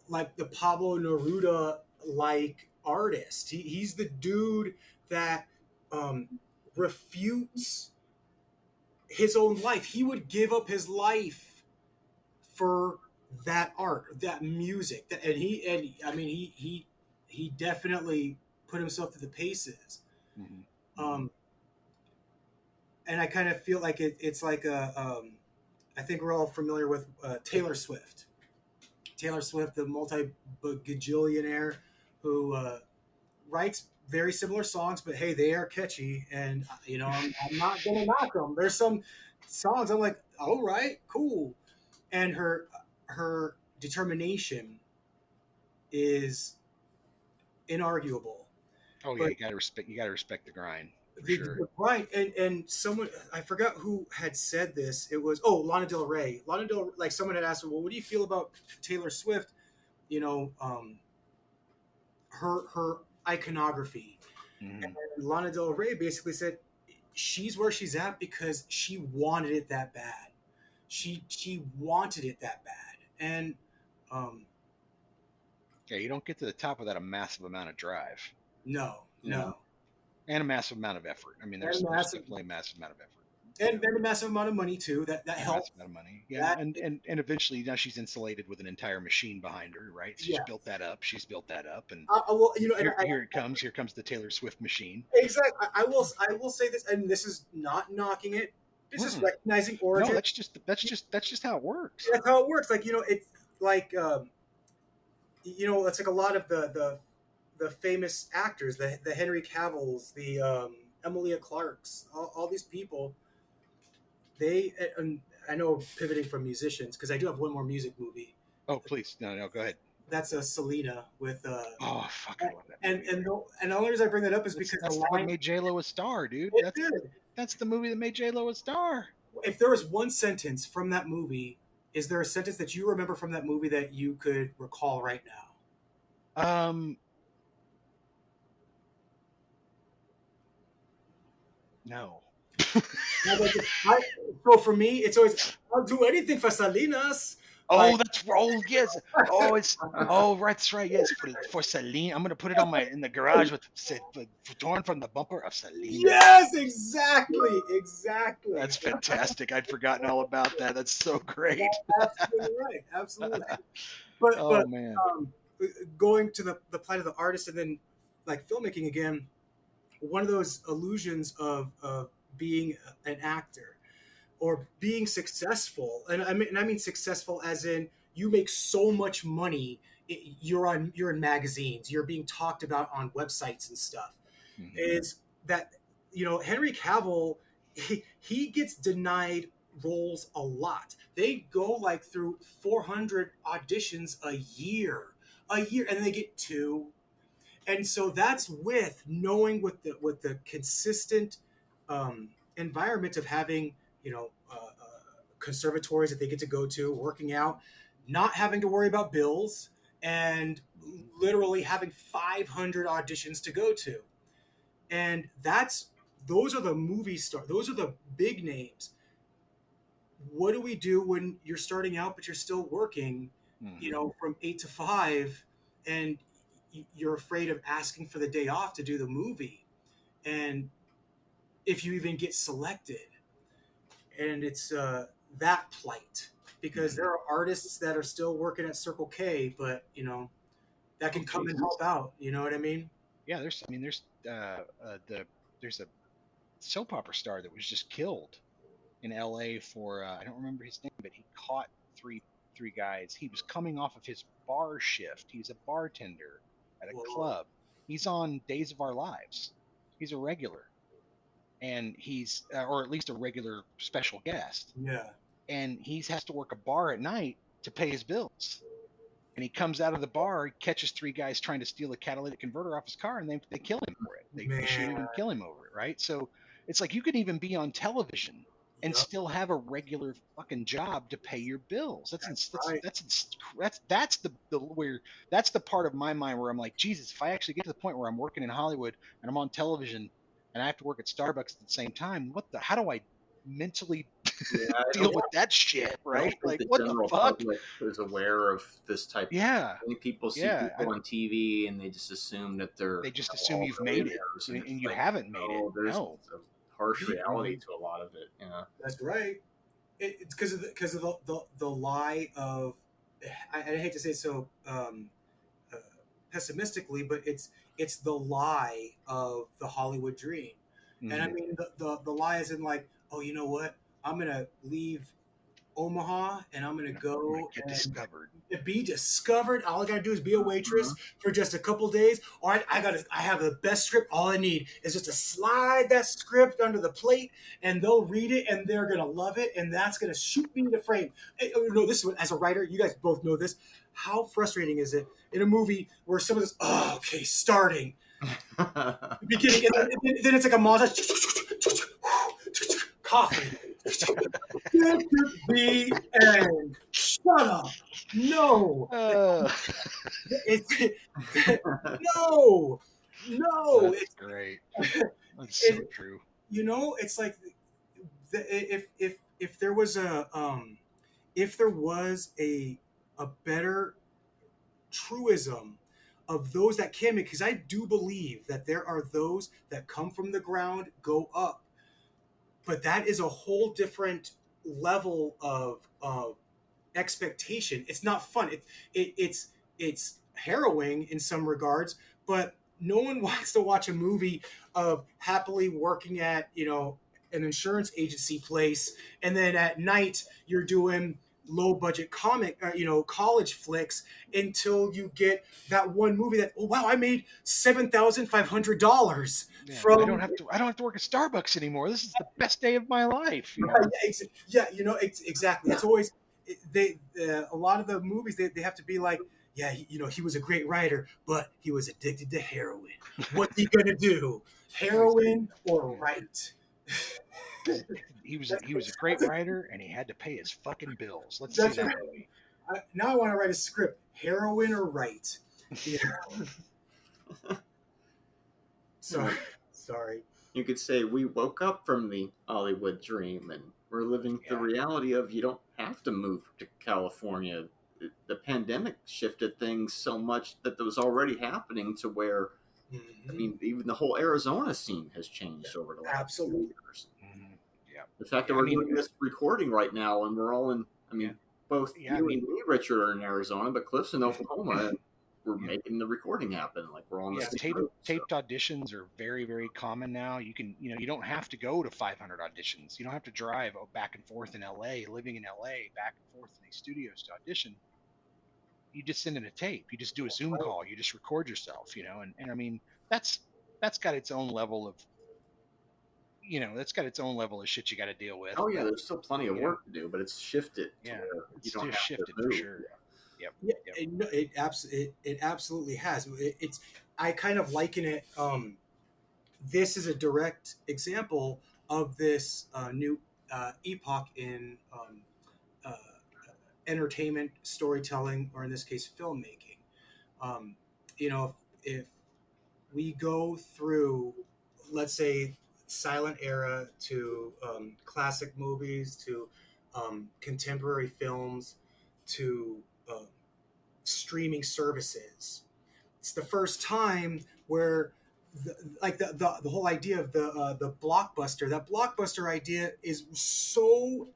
like the Pablo Neruda like artist. He's the dude that refutes his own life. He would give up his life for that art, that music, and he definitely put himself through the paces. And I kind of feel like it's like I think we're all familiar with Taylor Swift. Taylor Swift, the multi-gajillionaire who writes very similar songs, but hey, they are catchy, and I'm not gonna knock them. There's some songs I'm like, all right, cool, and her determination is inarguable. Oh yeah, you gotta respect the grind. The grind, and someone, I forgot who had said this. It was Lana Del Rey. Like someone had asked her, well, what do you feel about Taylor Swift? Her iconography. And Lana Del Rey basically said she's where she's at because she wanted it that bad. She wanted it that bad, and you don't get to the top without a massive amount of drive. No. And a massive amount of effort. I mean, there's definitely a massive amount of effort. And a massive amount of money too. That helps. A massive amount of money. Yeah. And eventually now she's insulated with an entire machine behind her, right? She's built that up. And here it comes. Here comes the Taylor Swift machine. Exactly. I will say this, and this is not knocking it. This is recognizing origin. No, that's just how it works. That's how it works. Like it's like it's like a lot of the famous actors, the Henry Cavills, the Emilia Clarkes, all these people. They, I know pivoting from musicians because I do have one more music movie. Oh, please. No, go ahead. That's a Selena with Oh, fuck, I love that movie. and the only reason I bring that up is because That's the what line made J-Lo a star, dude. it did. That's the movie that made J-Lo a star. If there was one sentence from that movie, is there a sentence that you remember from that movie that you could recall right now? No. So for me, it's always I'll do anything for Salinas. Oh, yes. Oh, that's right. Yes, for Celine. I'm gonna put it in the garage with torn from the bumper of Celine. Yes, exactly. That's fantastic. I'd forgotten all about that. That's so great. Absolutely right. Oh man. Going to the plight of the artist and then like filmmaking again, one of those illusions of being an actor or being successful, and I mean successful as in you make so much money, you're in magazines, you're being talked about on websites and stuff. Mm-hmm. Is that Henry Cavill, he gets denied roles a lot. They go like through 400 auditions a year, and they get 2. And so that's with knowing with the consistent environment of having conservatories that they get to go to, working out, not having to worry about bills, and literally having 500 auditions to go to. And those are the movie stars. Those are the big names. What do we do when you're starting out but you're still working, from 8 to 5, and you're afraid of asking for the day off to do the movie, and if you even get selected, and it's that plight, because there are artists that are still working at Circle K, but that can come and help out. You know what I mean? Yeah, there's a soap opera star that was just killed in L.A. for I don't remember his name, but he caught three guys. He was coming off of his bar shift. He's a bartender at a club. He's on Days of Our Lives. He's a regular, and he's or at least a regular special guest. Yeah. And he has to work a bar at night to pay his bills. And he comes out of the bar, he catches 3 guys trying to steal a catalytic converter off his car, and they kill him for it. They shoot him and kill him over it, right? So it's like you can even be on television and still have a regular fucking job to pay your bills. That's the part of my mind where I'm like, Jesus, if I actually get to the point where I'm working in Hollywood and I'm on television and I have to work at Starbucks at the same time, how do I mentally deal with that shit, right? Like, what the fuck? Public is aware of this type of thing. People see people on TV and they just assume that they just assume you've made it, and you haven't made it. There's a harsh reality to a lot of it. Yeah, that's right. It's because of the lie of, I hate to say it so pessimistically, but it's the lie of the Hollywood dream. Mm-hmm. And I mean the lie is in like, oh, you know what? I'm gonna leave Omaha and I'm gonna go be discovered. All I gotta do is be a waitress for just a couple days. Or I have the best script. All I need is just to slide that script under the plate, and they'll read it and they're gonna love it, and that's gonna shoot me into frame. This is as a writer, you guys both know this. How frustrating is it in a movie where someone says, "Oh, okay, starting." Beginning, and then it's like a montage. Coffee. The end. Shut up. No. No. That's great. That's so true. It's like if there was a better truism of those that can make, because I do believe that there are those that come from the ground, go up. But that is a whole different level of expectation. It's not fun. It's harrowing in some regards, but no one wants to watch a movie of happily working at an insurance agency place, and then at night you're doing low budget comic, college flicks until you get that one movie that, oh wow, I made $7,500 Yeah, from. I don't have to work at Starbucks anymore. This is the best day of my life. You know? Right, exactly. It's always a lot of the movies they have to be like, yeah, he was a great writer, but he was addicted to heroin. What's he gonna do? Heroin or write? He was a great writer, and he had to pay his fucking bills. Let's see That's that right. movie. Now I want to write a script: heroin or write. Yeah. Sorry. You could say we woke up from the Hollywood dream and we're living the reality of you don't have to move to California. The pandemic shifted things so much that was already happening to where, I mean, even the whole Arizona scene has changed over the last few years. Yeah. The fact that we're doing this recording right now and we're all in, both you and me, Richard, are in Arizona, but Cliff's in Oklahoma, and we're making the recording happen. Like we're on the same road, taped auditions are very, very common now. You can, you don't have to go to 500 auditions. You don't have to drive back and forth in LA, living in LA, back and forth in these studios to audition. You just send in a tape. You just do a Zoom call. You just record yourself, and I mean, that's got its own level of, that's got its own level of shit you got to deal with. Oh yeah, there's still plenty of work to do, but it's shifted. Yeah, you don't have shifted to for move. sure. Yep. It absolutely has. I kind of liken it. This is a direct example of this new epoch in entertainment, storytelling, or in this case, filmmaking. If we go through, let's say, silent era to classic movies to contemporary films to streaming services, it's the first time where the whole idea of the blockbuster, that blockbuster idea is so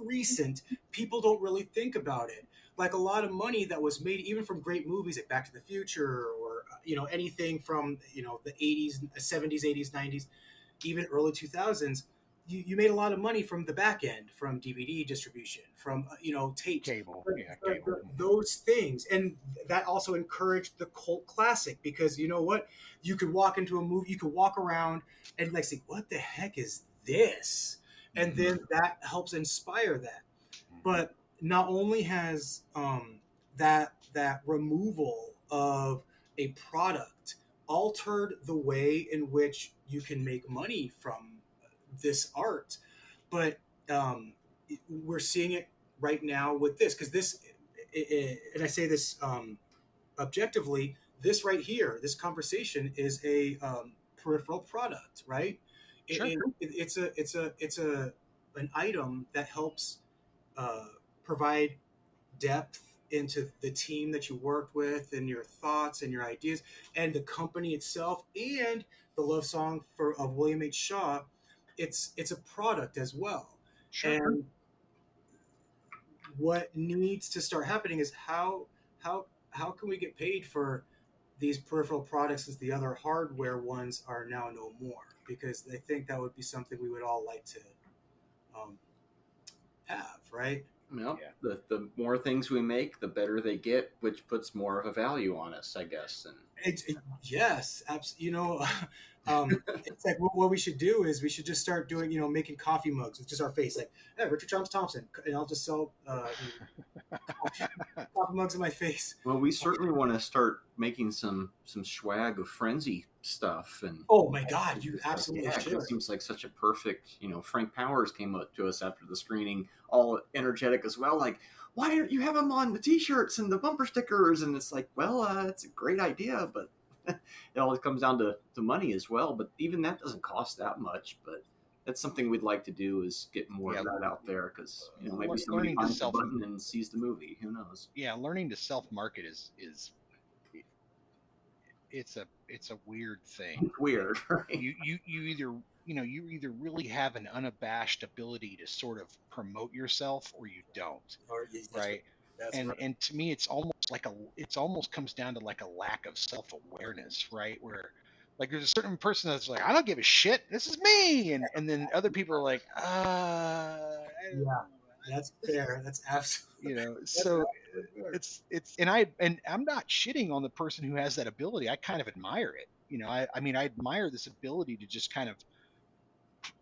recent, people don't really think about it. Like a lot of money that was made even from great movies like Back to the Future or anything from the 80s, 70s, 80s, 90s, even early 2000s, you made a lot of money from the back end, from DVD distribution, from tape, cable, those things, and that also encouraged the cult classic, because you know what, you could walk into a movie, you could walk around and like say, what the heck is this, and then that helps inspire that. But not only has that removal of a product altered the way in which you can make money from this art, but we're seeing it right now with this, because this, and I say this objectively, this right here, this conversation is a peripheral product, right? Sure. It's an item that helps provide depth into the team that you worked with and your thoughts and your ideas and the company itself, and the love song of William H. Shaw. It's a product as well. Sure. And what needs to start happening is how can we get paid for these peripheral products as the other hardware ones are now no more? Because I think that would be something we would all like to have, right? Well, the more things we make, the better they get, which puts more of a value on us, I guess. And yes, absolutely. It's like what we should do is we should just start doing, making coffee mugs with just our face, like, hey, Richard Chomps Thompson, and I'll just sell coffee mugs in my face. Well, we certainly want to start making some swag of Frenzy stuff. And oh my God, you absolutely should. It seems like such a perfect, Frank Powers came up to us after the screening, all energetic as well, like, why don't you have them on the t-shirts and the bumper stickers? And it's like, well, it's a great idea, but it always comes down to money as well. But even that doesn't cost that much. But that's something we'd like to do, is get more of that out there, because maybe somebody finds the button and sees the movie. Who knows? Yeah, learning to self-market is it's a weird thing. It's weird, right? You either really have an unabashed ability to sort of promote yourself, or you don't, right? And to me, it's almost comes down to like a lack of self-awareness, right? Where like there's a certain person that's like, I don't give a shit, this is me, and then other people are like, I That's fair. That's absolutely. You know, That's so absolutely fair. and I'm not shitting on the person who has that ability. I kind of admire it. You know, I mean, I admire this ability to just kind of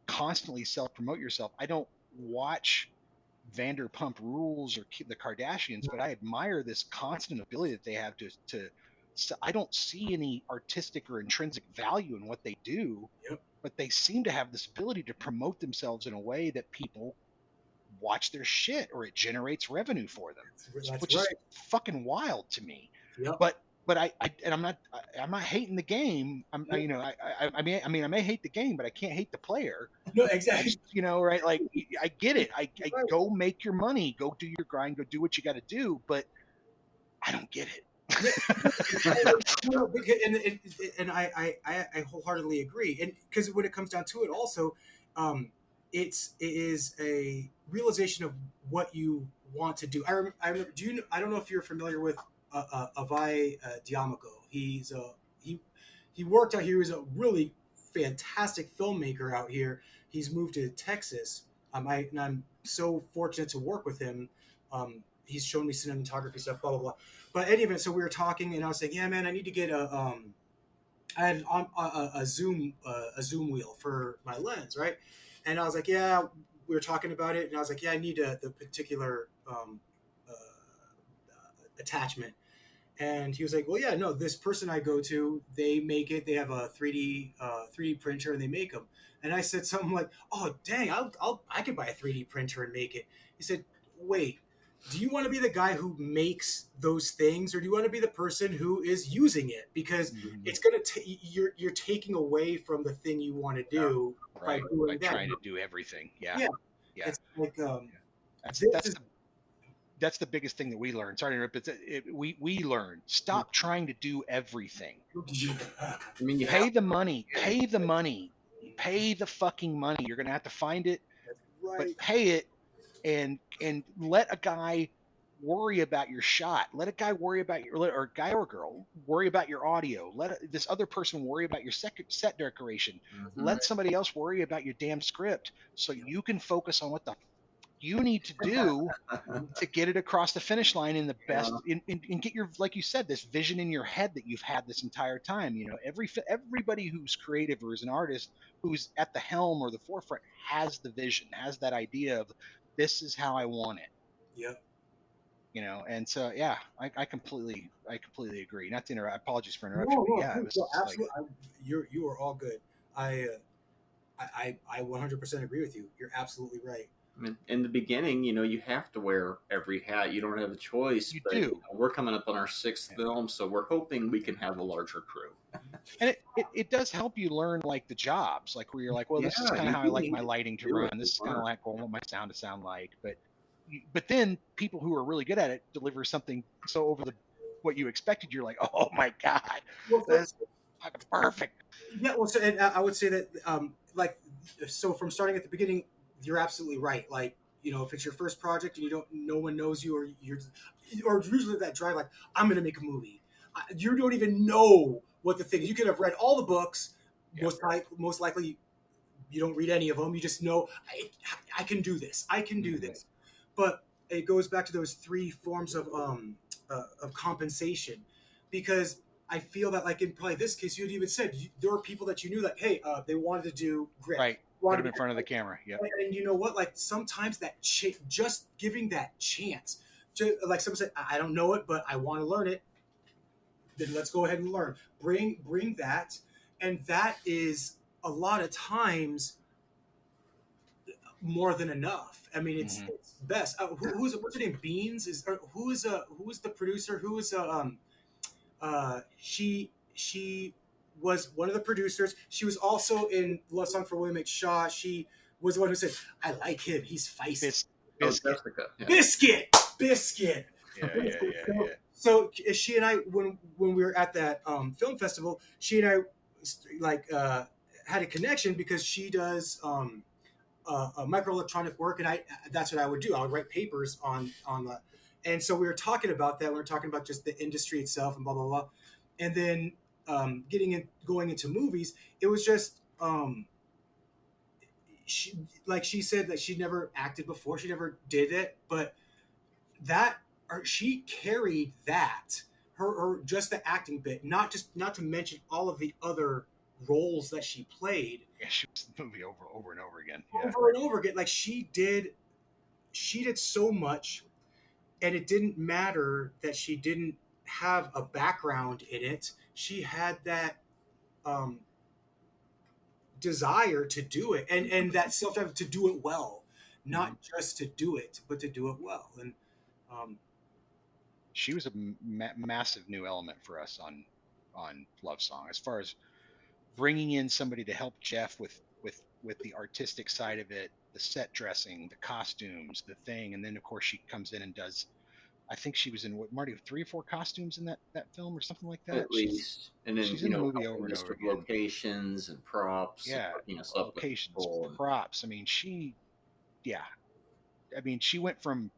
constantly self promote yourself. I don't watch Vanderpump Rules or the Kardashians, but I admire this constant ability that they have to. So I don't see any artistic or intrinsic value in what they do, Yep. but they seem to have this ability to promote themselves in a way that people watch their shit or it generates revenue for them, That's which right. is fucking wild to me. Yep. But I'm not hating the game. You know, I may hate the game, but I can't hate the player. No, I exactly. just, you know, right? Like, I get it. I Right. go make your money, go do your grind, go do what you got to do, but I don't get it. No, because, and I wholeheartedly agree. And because when it comes down to it, also, it is a realization of what you want to do. I remember. I don't know if you're familiar with Avai Diamaco. He worked out here. He was a really fantastic filmmaker out here. He's moved to Texas. And I'm so fortunate to work with him. He's shown me cinematography stuff, blah blah blah. But anyway, so we were talking, and I was saying, "Yeah, man, I need to get I had a zoom wheel for my lens, right?" And I was like, "Yeah." We were talking about it, and I was like, "Yeah, I need the particular attachment." And he was like, "Well, yeah, no, this person I go to, they make it. They have a 3D printer, and they make them." And I said something like, "Oh, dang, I could buy a 3D printer and make it." He said, "Wait, do you want to be the guy who makes those things, or do you want to be the person who is using it? Because it's gonna you're taking away from the thing you want to do Right. by doing By that." trying to do everything. Yeah. Yeah. Yeah. It's like That's the biggest thing that we learned. Sorry to interrupt. We learned, stop trying to do everything. I mean, you Pay have the money. Pay the money. Pay the fucking money. You're gonna have to find it, right. but pay it, and let a guy worry about your shot. Let a guy worry about your, or guy or girl worry about your audio. Let this other person worry about your set decoration. Let somebody else worry about your damn script, so you can focus on what the you need to do to get it across the finish line in the best and get your, like you said, this vision in your head that you've had this entire time. You know, everybody who's creative or is an artist who's at the helm or the forefront has the vision, has that idea of this is how I want it. Yep. You know, and so yeah, I completely agree. Not to interrupt. Apologies for interruption. But yeah, it was absolutely. You are all good. I 100% agree with you. You're absolutely right. I mean, in the beginning, you know, you have to wear every hat. You don't have a choice. You but, do. You know, we're coming up on our 6th film, so we're hoping we can have a larger crew. And it does help you learn like the jobs, like where you're like, well, this is kind of how I like my lighting to run. This is kind of like what I want my sound to sound like. But then people who are really good at it deliver something so over what you expected. You're like, oh my god, that's fucking perfect. Yeah. Well, so and I would say that like so from starting at the beginning, you're absolutely right. Like, you know, if it's your first project and no one knows you, or usually that drive, like, I'm going to make a movie. You don't even know what the thing is. You could have read all the books. Yeah. Most likely, you don't read any of them. You just know I can do this. I can do this. But it goes back to those 3 forms of compensation, because I feel that, like, in probably this case, you had even said there were people that you knew that, hey, they wanted to do grit. Right. Put them in front of the camera. Yeah. And you know what? Like, sometimes that just giving that chance, like someone said, I don't know it, but I want to learn it. Then let's go ahead and learn. Bring that, and that is a lot of times more than enough. I mean, it's best. What's her name? Beans who's the producer? She was one of the producers. She was also in Love Song for William H. Shaw. She was the one who said, "I like him. He's feisty." Biscuit. Yeah. So she and I, when we were at that film festival, she and I had a connection because she does microelectronic work, and that's what I would do. I would write papers on that. And so we were talking about that. We were talking about just the industry itself and blah blah blah. And then going into movies, it was just she, like she said that she never acted before, she never did it, but that, or she carried that, her just the acting bit, not to mention all of the other roles that she played. Yeah, she was in the movie over and over again. Yeah. Over and over again. Like she did so much, and it didn't matter that she didn't have a background in it. She had that desire to do it, and that self-drive to do it well, not just to do it, but to do it well. And she was a massive new element for us on Love Song, as far as bringing in somebody to help Jeff with the artistic side of it, the set dressing, the costumes, the thing. And then of course she comes in and does, I think she was in what, Marty, 3 or 4 costumes in that film or something like that. At least. And then, she's in the movie over and over again. Locations and props. Yeah. And, stuff locations, and props. I mean, she went from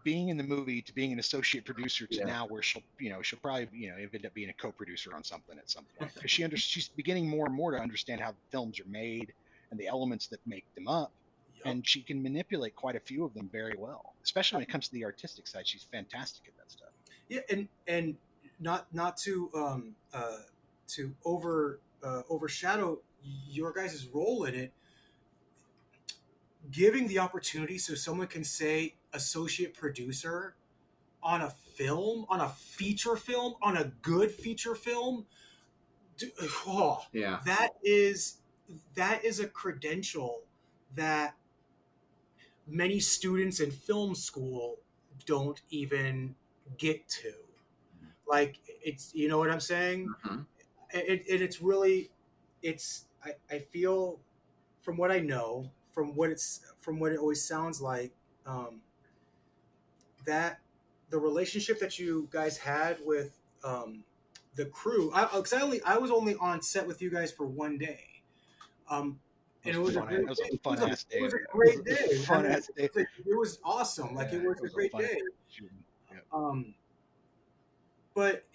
being in the movie to being an associate producer to now where she'll probably, end up being a co-producer on something at some point, because she's beginning more and more to understand how films are made and the elements that make them up. And she can manipulate quite a few of them very well, especially when it comes to the artistic side. She's fantastic at that stuff. Yeah, and not to overshadow your guys' role in it, giving the opportunity so someone can say associate producer on a film, on a feature film, on a good feature film. That is a credential that many students in film school don't even get to. Like, it's, you know what I'm saying? Mm-hmm. It's really, I feel, from what I know, from what it always sounds like, that the relationship that you guys had with the crew, I was only on set with you guys for one day, and it was a fun ass day. It was a great day. Fun ass day. It was awesome. Like, it was a great day. But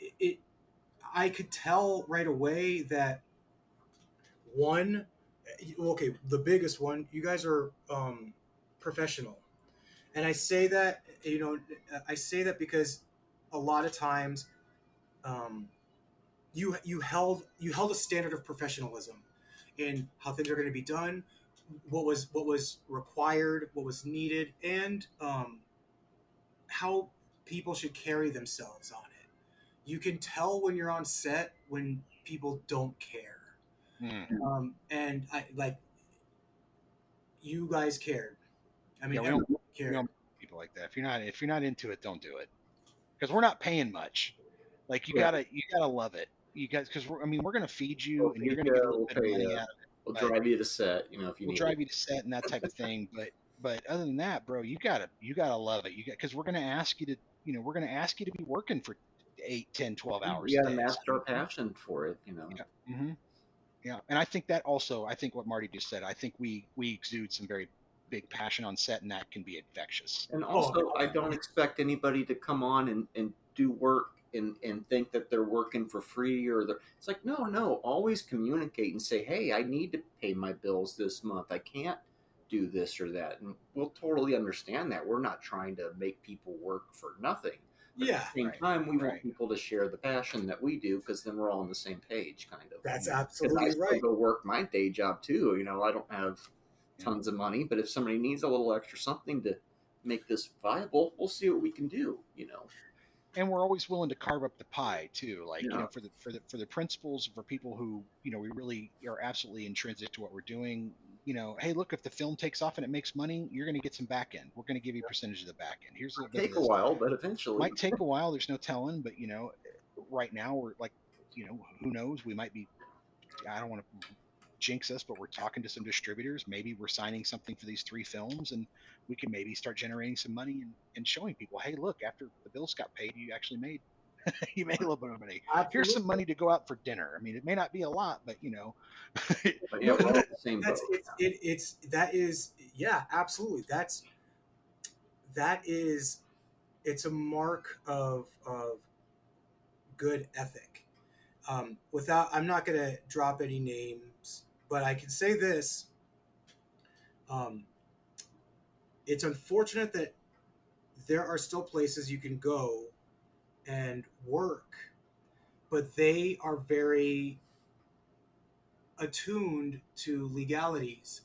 I could tell right away that the biggest one, you guys are professional. And I say that, because a lot of times you held a standard of professionalism in how things are going to be done, what was required, what was needed, and how people should carry themselves on it. You can tell when you're on set when people don't care. And you guys cared. I mean, we don't people like that. If you're not into it, don't do it, because we're not paying much. Like, you gotta love it, you guys, because we're gonna feed you, and you're gonna get a little bit of money out of it. We'll drive you to set, if you need. We'll drive you to set and that type of thing. But other than that, bro, you gotta love it. Because we're gonna ask you to be working for 8, 10, 12 hours. You gotta master our passion for it, Yeah. Mm-hmm. Yeah, and I think what Marty just said, I think we exude some very big passion on set, and that can be infectious. And also, I don't expect anybody to come on and do work and think that they're working for free, it's like, no, always communicate and say, hey, I need to pay my bills this month. I can't do this or that. And we'll totally understand that. We're not trying to make people work for nothing. But at the same time, we want people to share the passion that we do, because then we're all on the same page, kind of. That's absolutely right. I still go work my day job too. I don't have tons of money, but if somebody needs a little extra something to make this viable, we'll see what we can do. And we're always willing to carve up the pie too, like for the principals, for people who we really are absolutely intrinsic to what we're doing. Hey, look, if the film takes off and it makes money, you're going to get some back end. We're going to give you a percentage of the back end. Here's the take a while, but eventually might take a while. There's no telling, but right now we're like, who knows? We might be. I don't want to jinx us, but we're talking to some distributors. Maybe we're signing something for these 3 films, and we can maybe start generating some money and showing people, hey, look, after the bills got paid, you actually made you made a little bit of money. Absolutely. Here's some money to go out for dinner. I mean, it may not be a lot, but But we're all the same boat. Absolutely. It's a mark of good ethic. I'm not going to drop any names, but I can say this: It's unfortunate that there are still places you can go and work, but they are very attuned to legalities,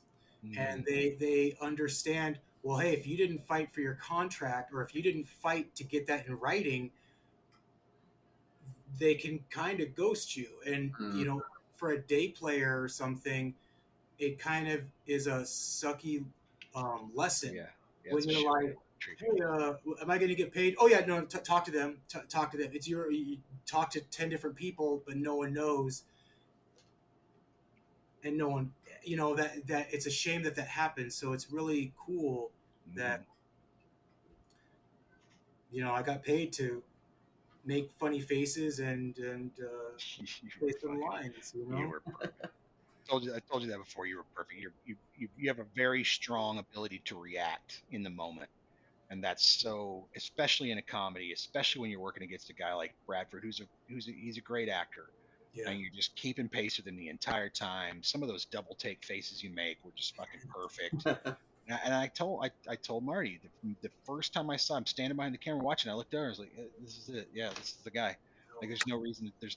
and they understand, well, hey, if you didn't fight for your contract, or if you didn't fight to get that in writing, they can kind of ghost you. And for a day player or something, it kind of is a sucky lesson. When you're like, hey, am I going to get paid? Oh yeah, no, talk to them. Talk to them. You talk to 10 different people, but no one knows. And no one, that it's a shame that happens. So it's really cool that, I got paid to make funny faces and say some lines, You were perfect. I told you that before. You were perfect. You have a very strong ability to react in the moment. And that's so, especially in a comedy, especially when you're working against a guy like Bradford, he's a great actor. Yeah. And you're just keeping pace with him the entire time. Some of those double take faces you make were just fucking perfect. And I told Marty the first time I saw him standing behind the camera watching, I looked over, I was like, this is it. Yeah, this is the guy. Like, there's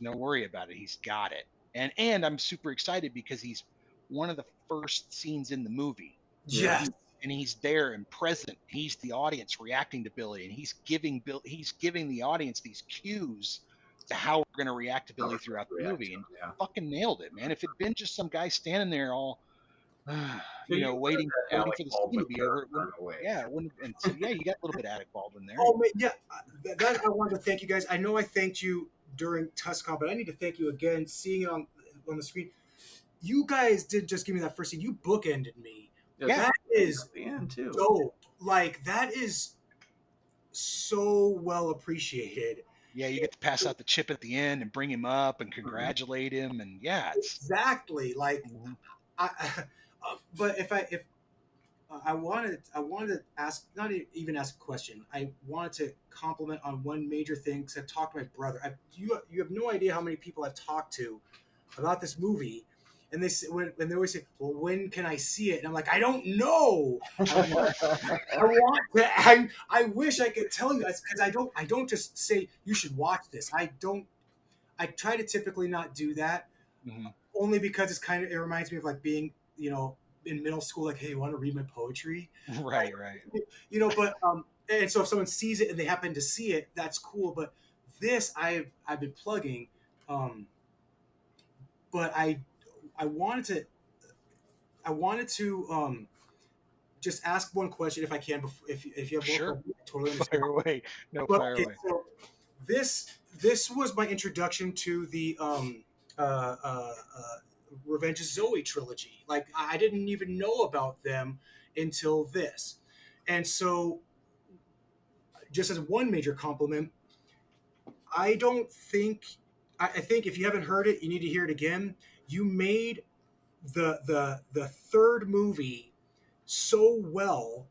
no worry about it. He's got it. And I'm super excited because he's one of the first scenes in the movie. Yes. And he's there and present. He's the audience reacting to Billy, and he's giving the audience these cues to how we're going to react to Billy throughout the movie, and fucking nailed it, man. If it'd been just some guy standing there all, waiting for the scene to be over, you got a little bit of Alec Baldwin there. Oh man, yeah. That I wanted to thank you guys. I know I thanked you during Tuskon, but I need to thank you again. Seeing it on the screen, you guys did just give me that first scene. You bookended me. Yeah, that is too. dope. Like, that is so well appreciated. Yeah, you get to pass out the chip at the end and bring him up and congratulate him, and exactly like. But if I wanted to ask, not even ask a question, I wanted to compliment on one major thing, because I've talked to my brother. You have no idea how many people I've talked to about this movie. And when they always say, "Well, when can I see it?" And I'm like, "I don't know. I wish I could tell you, because I don't just say you should watch this. I try to typically not do that, only because it reminds me of like being, in middle school, like, hey, you want to read my poetry? Right. But and so if someone sees it and they happen to see it, that's cool. But this I've been plugging, but I wanted to just ask one question if I can. If you have sure, more, totally fire away. No, fire away. So this was my introduction to the Revenge of Zoe trilogy. Like, I didn't even know about them until this, and so just as one major compliment, I think if you haven't heard it, you need to hear it again. You made the third movie so well,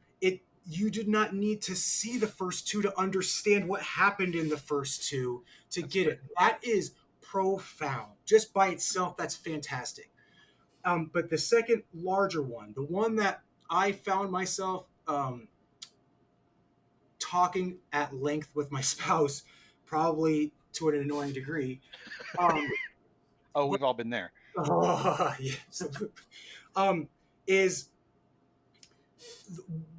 you did not need to see the first two to understand what happened in the first two to get it. That is profound. Just by itself, that's fantastic. But the second larger one, the one that I found myself talking at length with my spouse, probably to an annoying degree. We've all been there. Is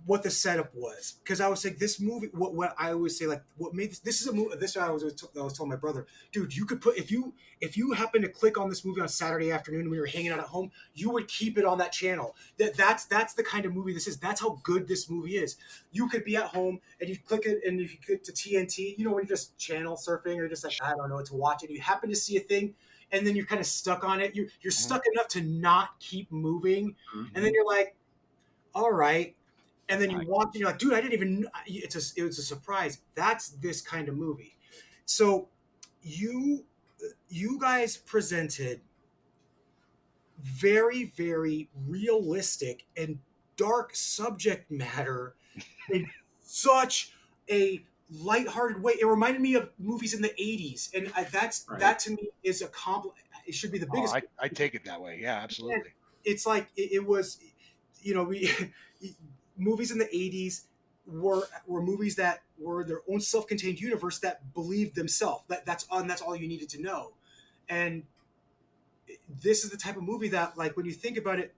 what the setup was, because I was like, this movie, what I always say, like, what made this is a movie. This I was telling my brother, dude, you could put, if you happen to click on this movie on Saturday afternoon when you're hanging out at home, you would keep it on that channel. That's the kind of movie this is. That's how good this movie is. You could be at home and you click it, and if you click to TNT, when you're just channel surfing or just like, I don't know, to watch it, you happen to see a thing, and then you're kind of stuck on it. You're stuck enough to not keep moving, and then you're like, all right. And then you watch and you're like, dude, I didn't even, it was a surprise. That's this kind of movie. So you guys presented very, very realistic and dark subject matter in such a lighthearted way. It reminded me of movies in the 80s. And that to me is a compliment. It should be the biggest. I take it that way. Yeah, absolutely. It's like, it was, we movies in the 80s were movies that were their own self-contained universe that believed themselves. That's all you needed to know. And this is the type of movie that, like, when you think about it,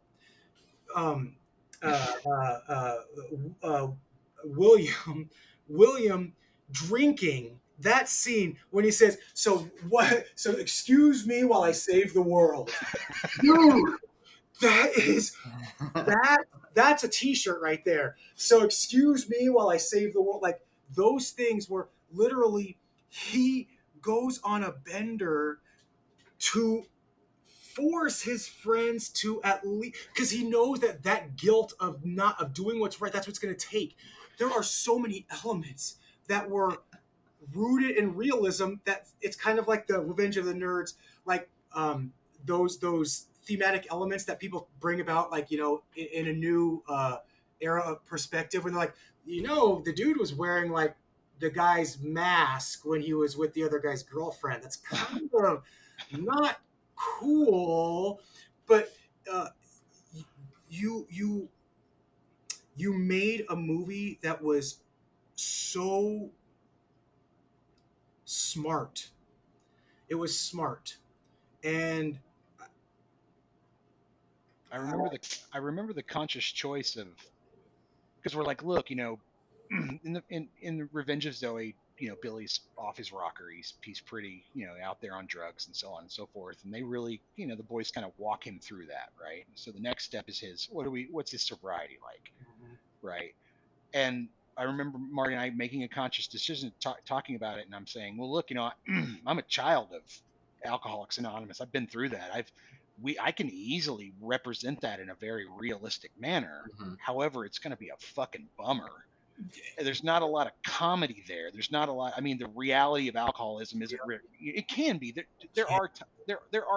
um, uh, uh, uh, uh, William drinking, that scene when he says, "So what? So excuse me while I save the world." Dude, that's a T-shirt right there. So excuse me while I save the world. Like, those things were literally, he goes on a bender to force his friends to, at least, because he knows that guilt of doing what's right, that's what's going to take. There are so many elements that were rooted in realism that it's kind of like the Revenge of the Nerds, like those thematic elements that people bring about, like, in a new era of perspective, when they're like, the dude was wearing like the guy's mask when he was with the other guy's girlfriend. That's kind of not cool, but you made a movie that was so smart. It was smart, and I remember the conscious choice of, because we're like, look, in the Revenge of Zoe, Billy's off his rocker. He's pretty, out there on drugs and so on and so forth. And they really, the boys kind of walk him through that, right? So the next step is what's his sobriety like, right? And I remember Marty and I making a conscious decision, talking about it, and I'm saying, well, look, I'm a child of Alcoholics Anonymous. I've been through that. I can easily represent that in a very realistic manner. However, it's going to be a fucking bummer. There's not a lot of comedy there. There's not a lot. I mean, the reality of alcoholism isn't. It can be. There are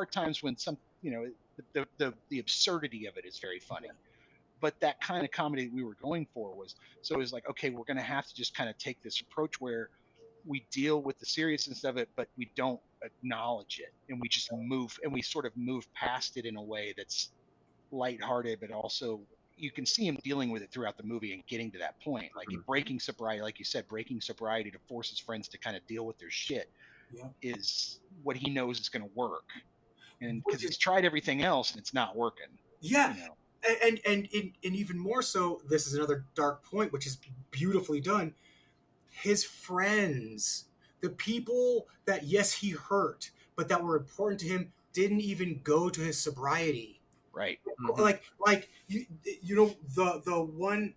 times when some, the absurdity of it is very funny. But that kind of comedy we were going for was, so it was like, okay, we're going to have to just kind of take this approach where we deal with the seriousness of it, but we don't acknowledge it, and we just sort of move past it in a way that's lighthearted, but also you can see him dealing with it throughout the movie and getting to that point, like breaking sobriety, like you said, breaking sobriety to force his friends to kind of deal with their shit is what he knows is going to work, and because he's tried everything else and it's not working. Yeah. And even more so, this is another dark point, which is beautifully done. His friends, the people that, yes, he hurt, but that were important to him, didn't even go to his sobriety. Right. Like the one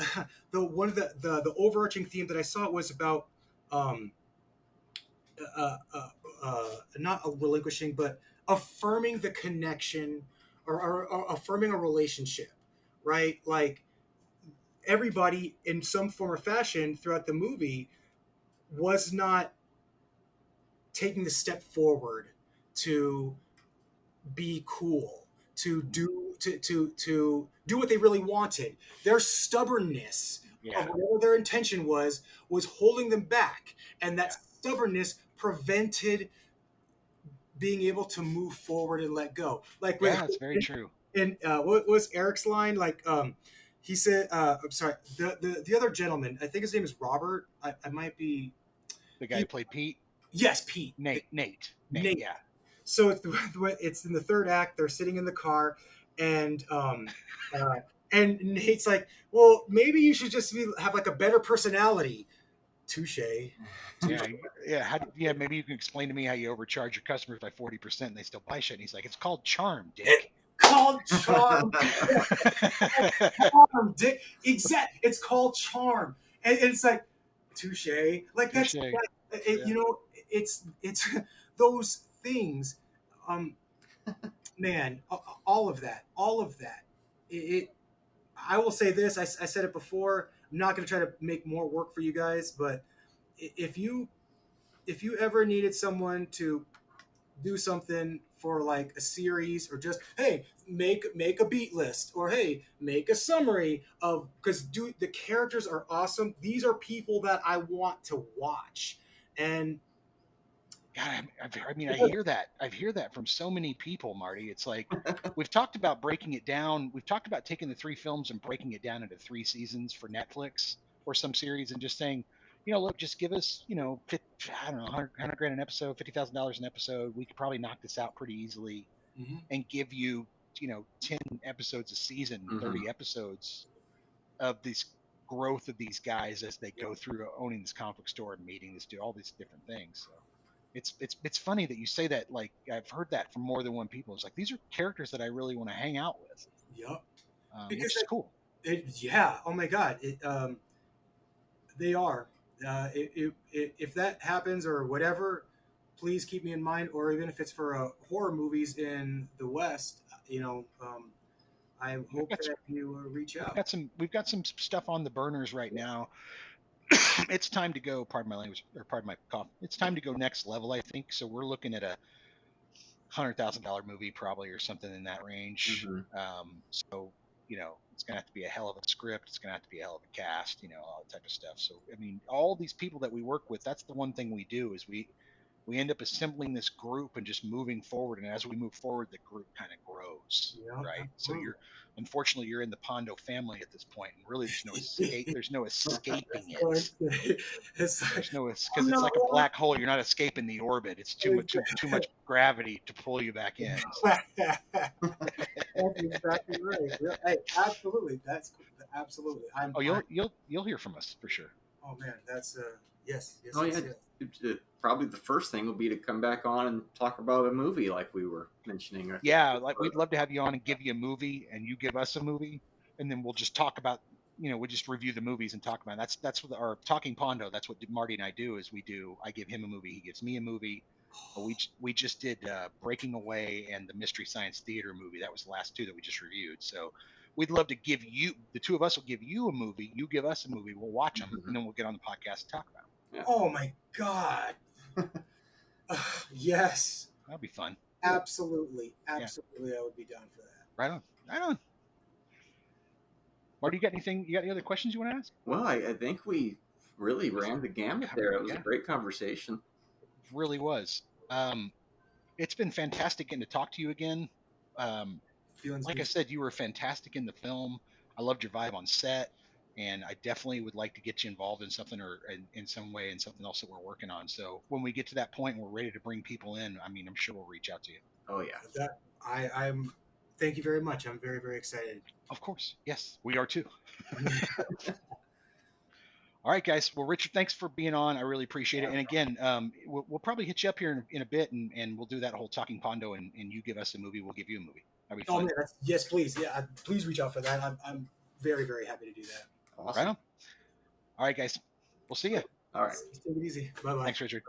the overarching theme that I saw was about not a relinquishing, but affirming the connection, or affirming a relationship, right? Like, everybody in some form or fashion throughout the movie was not taking the step forward to be cool, to do what they really wanted. Their stubbornness of whatever their intention was holding them back, and that stubbornness prevented being able to move forward and let go. Like, that's very true. And what was Eric's line? Like, he said, I'm sorry, the other gentleman, I think his name is Robert. I might be the guy who played Pete. Yes, Pete. Nate. Yeah. So it's in the third act. They're sitting in the car, and Nate's like, "Well, maybe you should just have like a better personality." Touche. Yeah. Maybe you can explain to me how you overcharge your customers by 40% and they still buy shit. And he's like, "It's called charm, dick." Called charm. Charm, dick. Exact. It's called charm, and it's like, touche. Like, that's touche. It's those things. Man, all of that. I will say this. I said it before. I'm not going to try to make more work for you guys, but if you ever needed someone to do something for like a series, or just, hey, make a beat list, or hey, make a summary of, because dude, the characters are awesome. These are people that I want to watch, and God, I mean, I hear that. I hear that from so many people, Marty. It's like we've talked about breaking it down. We've talked about taking the 3 films and breaking it down into 3 seasons for Netflix or some series, and just saying, look, just give us, I don't know, 100 grand an episode, $50,000 an episode. We could probably knock this out pretty easily, and give you, 10 episodes a season, 30 episodes of this growth of these guys as they go through owning this comic book store and meeting this dude, all these different things. So it's funny that you say that. Like, I've heard that from more than one people. It's like, these are characters that I really want to hang out with. Yep. Which is cool. Yeah. Oh my God. They are. If that happens or whatever, please keep me in mind. Or even if it's for horror movies in the West, I hope that you reach out. We've got some stuff on the burners right now. It's time to go. Pardon my language, or pardon my cough. It's time to go next level, I think. So we're looking at a $100,000 movie, probably, or something in that range. So it's gonna have to be a hell of a script. It's gonna have to be a hell of a cast. All that type of stuff. So I mean, all these people that we work with, that's the one thing we do is we end up assembling this group and just moving forward. And as we move forward, the group kind of grows, right? So unfortunately, you're in the Pondo family at this point, and really there's no escape. There's no escaping it. Because it's like a black hole. You're not escaping the orbit. It's too much gravity to pull you back in. So. That's exactly right. Yeah, hey, absolutely. That's absolutely. You'll hear from us for sure. Oh man, that's yes. Oh yeah. Yes. Probably the first thing will be to come back on and talk about a movie like we were mentioning. Yeah, like we'd love to have you on and give you a movie, and you give us a movie, and then we'll just talk about, we just review the movies and talk about it. That's what our Talking Pondo. That's what Marty and I do. I give him a movie, he gives me a movie. We just did Breaking Away and the Mystery Science Theater movie. That was the last 2 that we just reviewed. So we'd love to give you, the 2 of us will give you a movie. You give us a movie. We'll watch them, and then we'll get on the podcast and talk about them. Yeah. Oh my God. Yes. That'll be fun. Absolutely. I would be down for that. Right on. Marty, you got any other questions you want to ask? Well, I think we really ran the gamut there. It was a great conversation. It really was. It's been fantastic getting to talk to you again. Like I said, you were fantastic in the film. I loved your vibe on set. And I definitely would like to get you involved in something or in some way in something else that we're working on. So when we get to that point and we're ready to bring people in, I mean, I'm sure we'll reach out to you. Oh, yeah. I'm thank you very much. I'm very, very excited. Of course. Yes, we are too. All right, guys. Well, Richard, thanks for being on. I really appreciate it. And again, we'll probably hit you up here in a bit and we'll do that whole Talking Pondo and you give us a movie. We'll give you a movie. That'd be fun. Man, yes, please. Yeah, please reach out for that. I'm very, very happy to do that. Awesome. Right on. All right, guys. We'll see you. All right. Take it easy. Bye-bye. Thanks, Richard.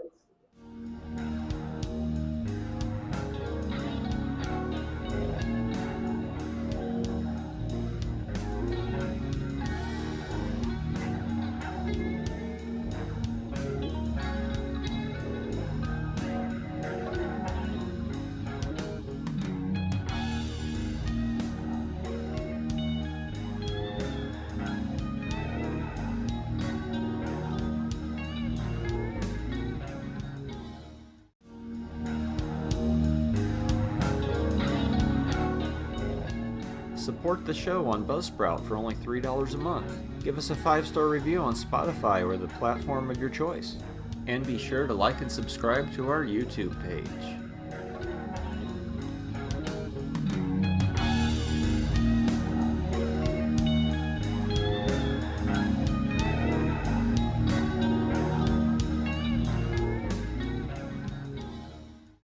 Support the show on Buzzsprout for only $3 a month. Give us a 5-star review on Spotify or the platform of your choice. And be sure to like and subscribe to our YouTube page.